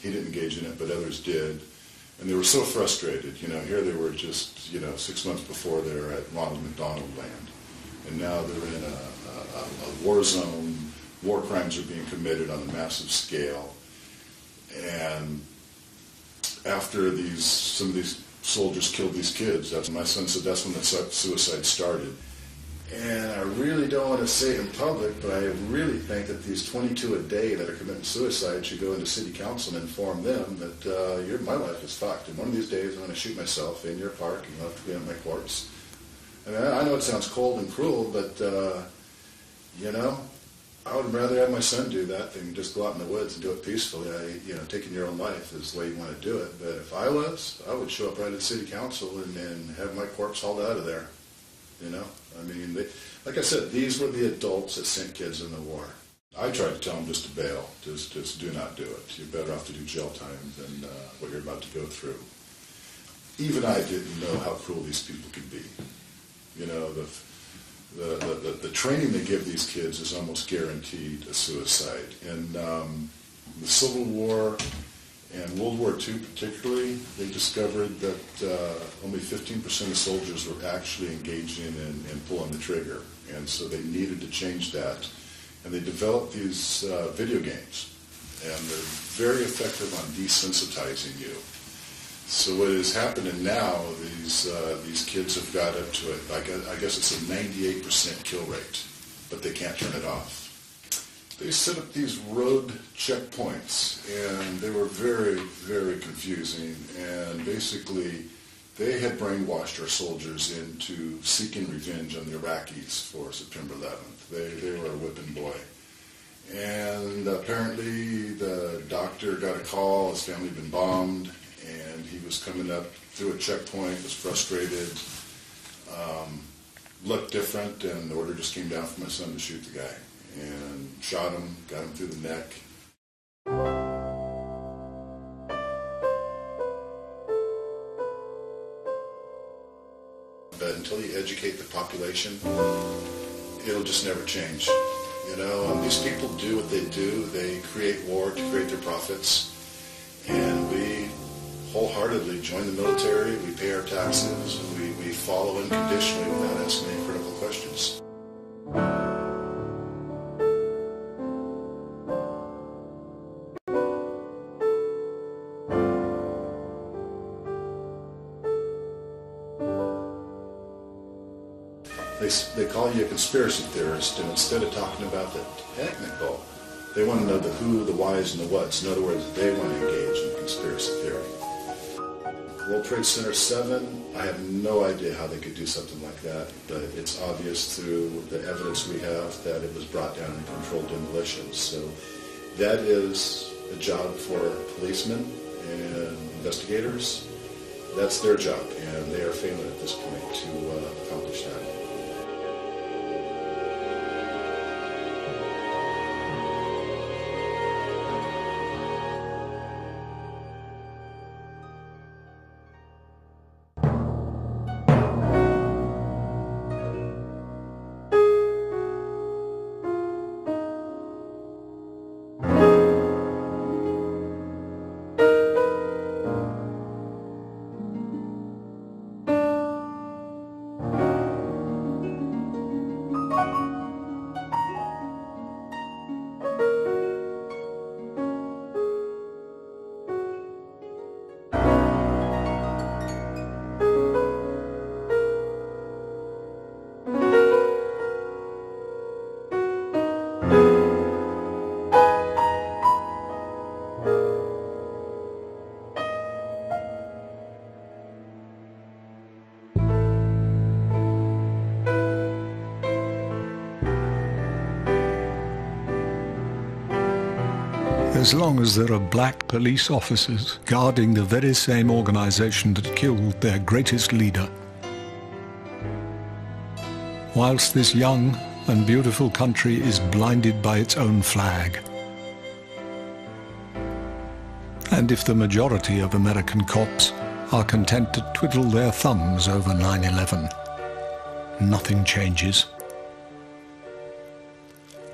He didn't engage in it, but others did. And they were so frustrated. Here they were just, 6 months before they were at Ronald McDonald land. And now they're in a war zone. War crimes are being committed on a massive scale. And after some of these soldiers killed these kids, my son said that's when the suicide started. And I really don't want to say it in public, but I really think that these 22 a day that are committing suicide should go into city council and inform them that my life is fucked. And one of these days I'm going to shoot myself in your park and you'll have to clean up my corpse. I mean, I know it sounds cold and cruel, but, I would rather have my son do that than just go out in the woods and do it peacefully. Taking your own life is the way you want to do it. But if I would show up right at the city council and have my corpse hauled out of there. I mean, like I said, these were the adults that sent kids in the war. I tried to tell them just to bail, just do not do it. You're better off to do jail time than what you're about to go through. Even I didn't know how cruel these people could be. The training they give these kids is almost guaranteed a suicide. And the Civil War and World War II particularly, they discovered that only 15% of soldiers were actually engaging in pulling the trigger. And so they needed to change that. And they developed these video games. And they're very effective on desensitizing you. So what is happening now, these kids have got up to it. I guess it's a 98% kill rate, but they can't turn it off. They set up these road checkpoints, and they were very, very confusing. And basically, they had brainwashed our soldiers into seeking revenge on the Iraqis for September 11th. They were a whipping boy. And apparently, the doctor got a call, his family had been bombed, and he was coming up through a checkpoint, was frustrated, looked different, and the order just came down for my son to shoot the guy. And shot him, got him through the neck. But until you educate the population, it'll just never change. These people do what they do. They create war to create their profits. And we wholeheartedly join the military, we pay our taxes, and we follow unconditionally without asking any critical questions. They call you a conspiracy theorist, and instead of talking about the technical, they want to know the who, the whys, and the whats. In other words, they want to engage in conspiracy theory. World Trade Center 7, I have no idea how they could do something like that, but it's obvious through the evidence we have that it was brought down in controlled demolitions. So that is a job for policemen and investigators. That's their job, and they are failing at this point to accomplish that.
as long as there are black police officers guarding the very same organization that killed their greatest leader. Whilst this young and beautiful country is blinded by its own flag. And if the majority of American cops are content to twiddle their thumbs over 9/11, nothing changes.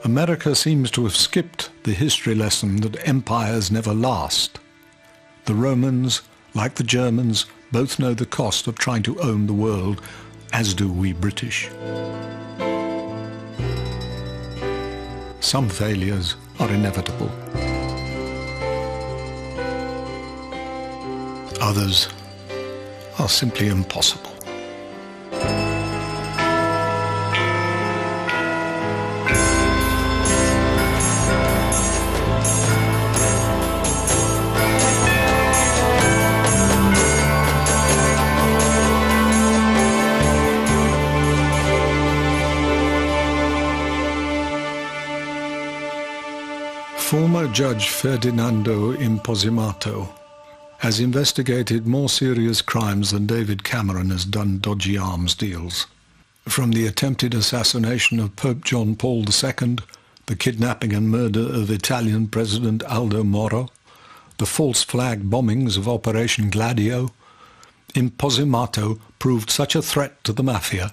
America seems to have skipped the history lesson that empires never last. The Romans, like the Germans, both know the cost of trying to own the world, as do we British. Some failures are inevitable. Others are simply impossible. Former Judge Ferdinando Imposimato has investigated more serious crimes than David Cameron has done dodgy arms deals. From the attempted assassination of Pope John Paul II, the kidnapping and murder of Italian President Aldo Moro, the false flag bombings of Operation Gladio, Imposimato proved such a threat to the mafia.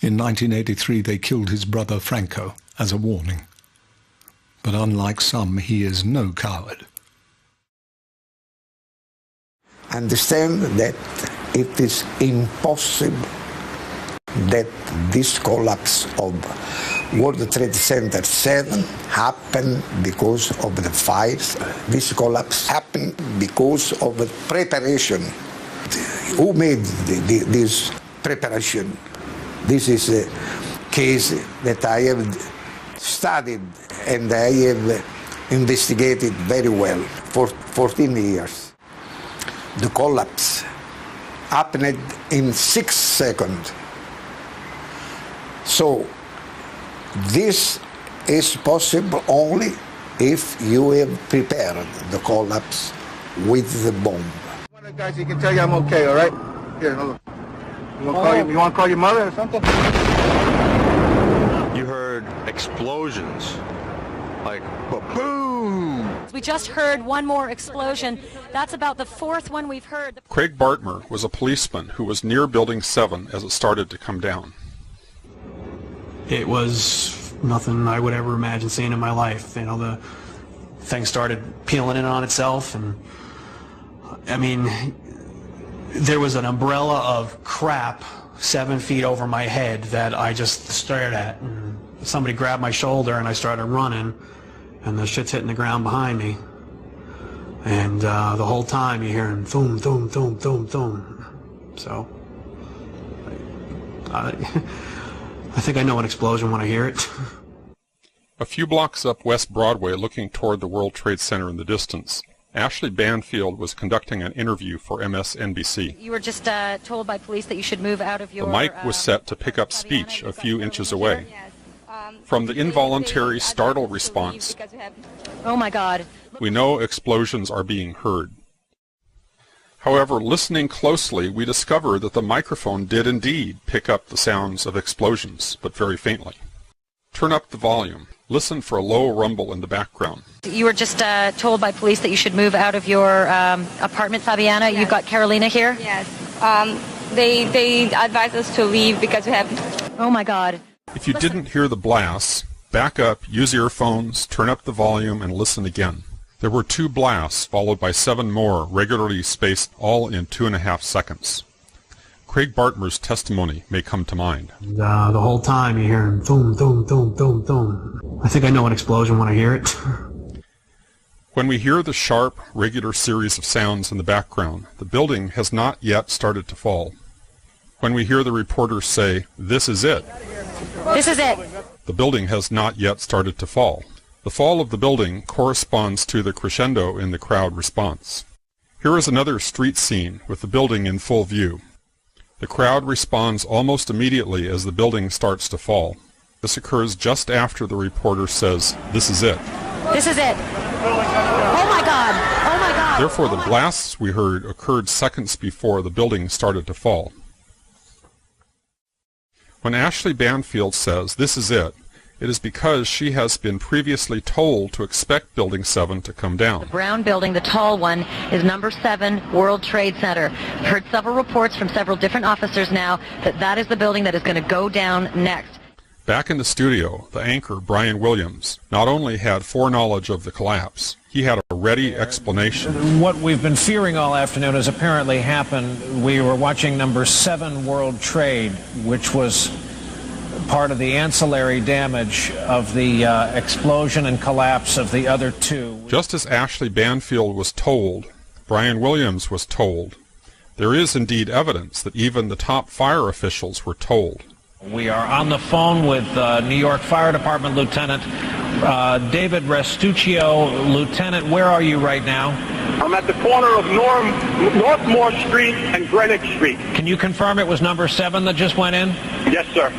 In 1983 they killed his brother Franco as a warning. But unlike some, he is no coward.
Understand that it is impossible that this collapse of World Trade Center 7 happened because of the fires. This collapse happened because of the preparation. Who made this preparation? This is a case that I have studied and I have investigated very well for 14 years. The collapse happened in 6 seconds. So this is possible only if you have prepared the collapse with the bomb.
One of the guys, he can tell you I'm okay, all right? Here, hold on. You want to call your mother or something?
You heard explosions, like boom.
We just heard one more explosion. That's about the 4th one we've heard.
Craig Bartmer was a policeman who was near Building 7 as it started to come down.
It was nothing I would ever imagine seeing in my life. You know, the thing started peeling in on itself, and I mean, there was an umbrella of crap 7 feet over my head that I just stared at. And somebody grabbed my shoulder and I started running, and the shit's hitting the ground behind me. And the whole time you're hearing thum, thum, thum, thum, thum. So, I think I know an explosion when I hear it.
A few blocks up West Broadway, looking toward the World Trade Center in the distance, Ashley Banfield was conducting an interview for MSNBC.
You were just told by police that you should move out of your...
The mic was set to pick up speech a few inches away. From the involuntary startle response,
oh my God,
we know explosions are being heard. However, listening closely, we discover that the microphone did indeed pick up the sounds of explosions, but very faintly. Turn up the volume. Listen for a low rumble in the background.
you were just told by police that you should move out of your apartment, Fabiana. Yes. You've got Carolina here?
Yes. They advised us to leave because we have...
Oh my God.
If you didn't hear the blasts, back up, use earphones, turn up the volume, and listen again. There were 2 blasts, followed by 7 more, regularly spaced, all in 2.5 seconds. Craig Bartmer's testimony may come to mind.
The whole time you're hearing thum, thum, thum, thum, thum. I think I know an explosion when I hear it.
When we hear the sharp, regular series of sounds in the background, the building has not yet started to fall. When we hear the reporters say, "This is it,"
this is it,
the building has not yet started to fall. The fall of the building corresponds to the crescendo in the crowd response. Here is another street scene with the building in full view. The crowd responds almost immediately as the building starts to fall. This occurs just after the reporter says, "This is it."
This is it. Oh my God. Oh my God.
Therefore, the blasts we heard occurred seconds before the building started to fall. When Ashley Banfield says, "This is it," it is because she has been previously told to expect Building 7 to come down.
The brown building, the tall one, is number 7 World Trade Center. I've heard several reports from several different officers now that that is the building that is going to go down next.
Back in the studio, the anchor, Brian Williams, not only had foreknowledge of the collapse, he had a ready explanation.
What we've been fearing all afternoon has apparently happened. We were watching number 7 World Trade, which was part of the ancillary damage of the explosion and collapse of the other 2.
Just as Ashley Banfield was told, Brian Williams was told. There is indeed evidence that even the top fire officials were told.
We are on the phone with New York Fire Department Lieutenant David Restuccio. Lieutenant, where are you right now?
I'm at the corner of Northmore Street and Greenwich Street.
Can you confirm it was number 7 that just went in?
Yes, sir.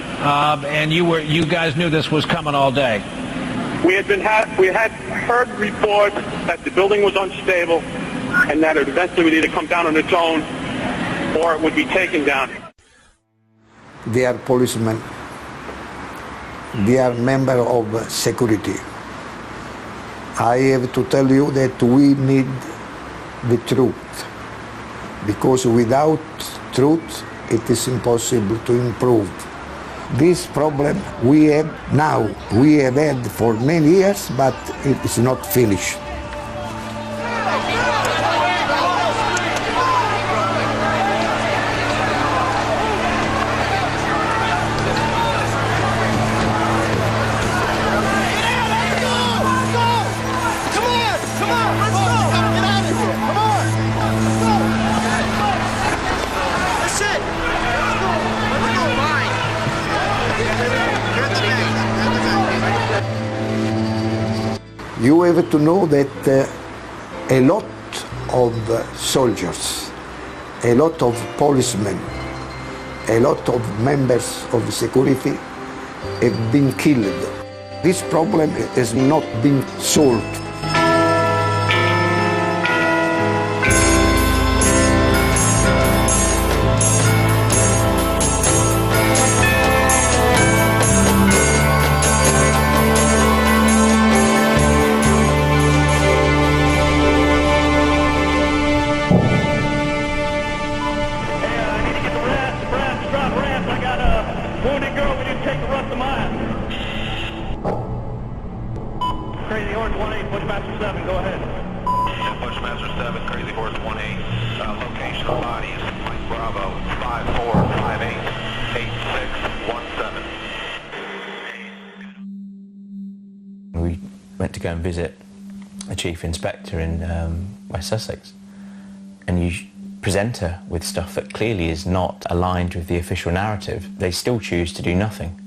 And you guys knew this was coming all day?
We had heard reports that the building was unstable and that it eventually would either come down on its own or it would be taken down.
They are policemen. They are members of security. I have to tell you that we need the truth, because without truth it is impossible to improve. This problem we have now, we have had for many years, but it is not finished. You have to know that a lot of soldiers, a lot of policemen, a lot of members of security have been killed. This problem has not been solved.
Crazy Horse 1-8, Bushmaster 7, go ahead. Yeah, Bushmaster 7, Crazy Horse 1-8. Location of body is Mike Bravo, 54588617.
We went to go and visit a chief inspector in West Sussex, and you present her with stuff that clearly is not aligned with the official narrative. They still choose to do nothing,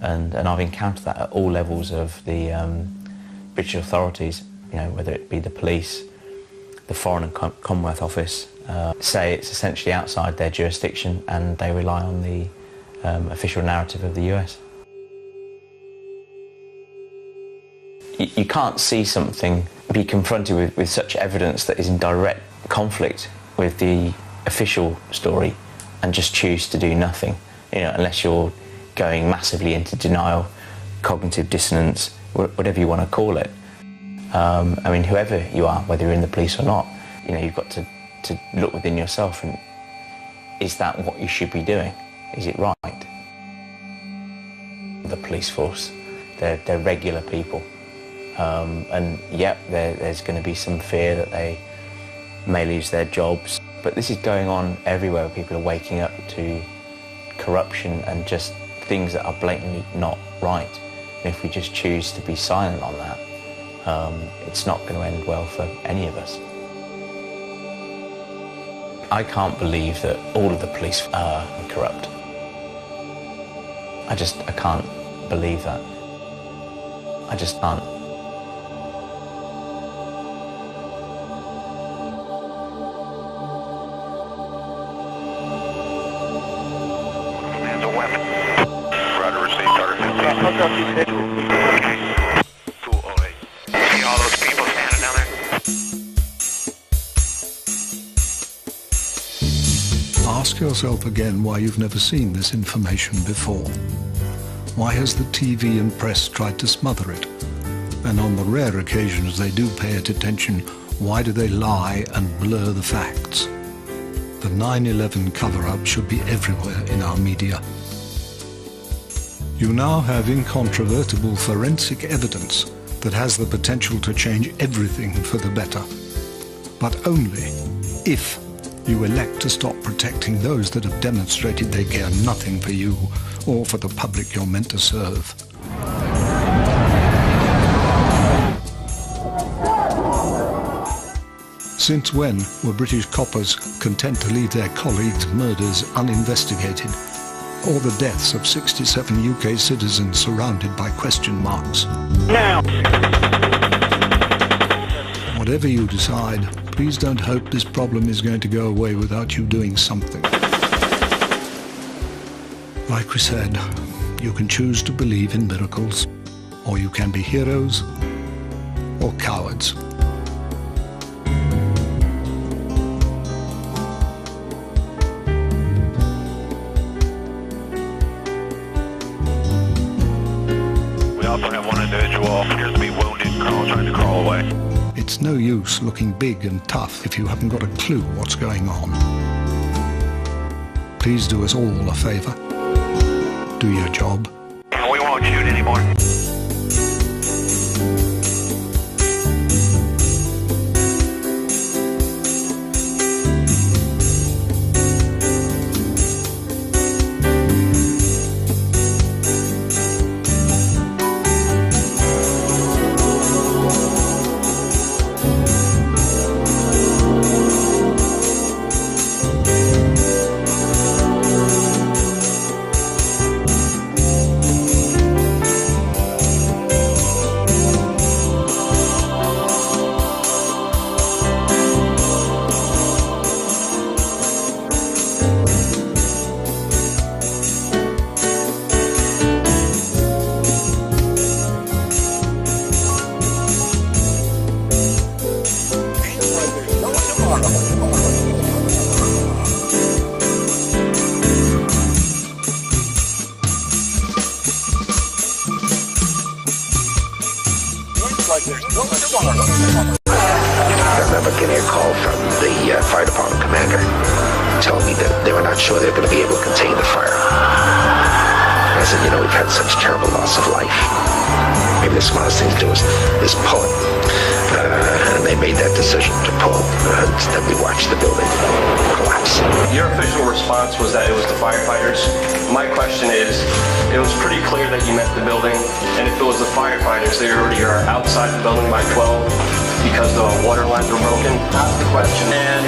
and I've encountered that at all levels of the British authorities, you know, whether it be the police, the Foreign and Commonwealth Office, say it's essentially outside their jurisdiction and they rely on the official narrative of the US. You can't see something, be confronted with such evidence that is in direct conflict with the official story and just choose to do nothing, you know, unless you're going massively into denial, cognitive dissonance, whatever you want to call it. I mean, whoever you are, whether you're in the police or not, you know, you've got to look within yourself and is that what you should be doing? Is it right? The police force, they're regular people. And yep, there's going to be some fear that they may lose their jobs. But this is going on everywhere. People are waking up to corruption and just things that are blatantly not right. And if we just choose to be silent on that, it's not going to end well for any of us. I can't believe that all of the police are corrupt. I can't believe that. I just can't.
There's a weapon. Roger, received, target 15.
Ask yourself again why you've never seen this information before. Why has the TV and press tried to smother it? And on the rare occasions they do pay it attention, why do they lie and blur the facts? The 9/11 cover-up should be everywhere in our media. You now have incontrovertible forensic evidence that has the potential to change everything for the better. But only if you elect to stop protecting those that have demonstrated they care nothing for you or for the public you're meant to serve. Since when were British coppers content to leave their colleagues' murders uninvestigated, or the deaths of 67 UK citizens surrounded by question marks?
Now!
Whatever you decide, please don't hope this problem is going to go away without you doing something. Like we said, you can choose to believe in miracles, or you can be heroes or cowards.
We also have one individual appears to be wounded, trying to crawl away.
It's no use looking big and tough if you haven't got a clue what's going on. Please do us all a favor. Do your job.
We won't shoot anymore.
I remember getting a call from the fire department commander telling me that they were not sure they were going to be able to contain the fire. And I said, you know, we've had such terrible loss of life. Maybe the smartest thing to do is pull it. And they made that decision to pull. Then we watched the building collapse.
Your official response was that it was the firefighters. My question is, it was pretty clear that you meant the building, and if it was the firefighters, they already are outside the building by 12 because the water lines were broken. That's the question. And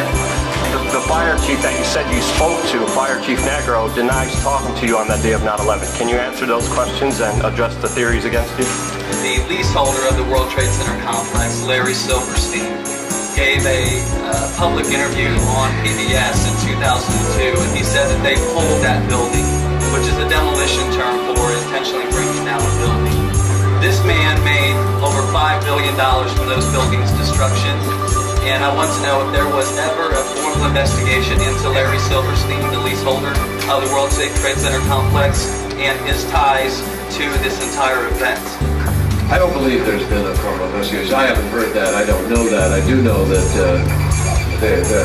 the fire chief that you said you spoke to, Fire Chief Negro, denies talking to you on that day of 9/11. Can you answer those questions and address the theories against you?
The leaseholder of the World Trade Center complex, Larry Silverstein, gave a public interview on PBS in 2002, and he said that they pulled that building, which is a demolition term for intentionally bringing down a building. This man made over $5 billion from those buildings' destruction, and I want to know if there was ever a formal investigation into Larry Silverstein, the leaseholder of the World Trade Center complex, and his ties to this entire event.
I don't believe there's been a formal investigation. I haven't heard that. I don't know that. I do know that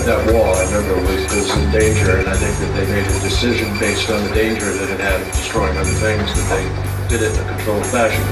that wall, I remember, was in danger, and I think that they made a decision based on the danger that it had of destroying other things, that they did it in a controlled fashion.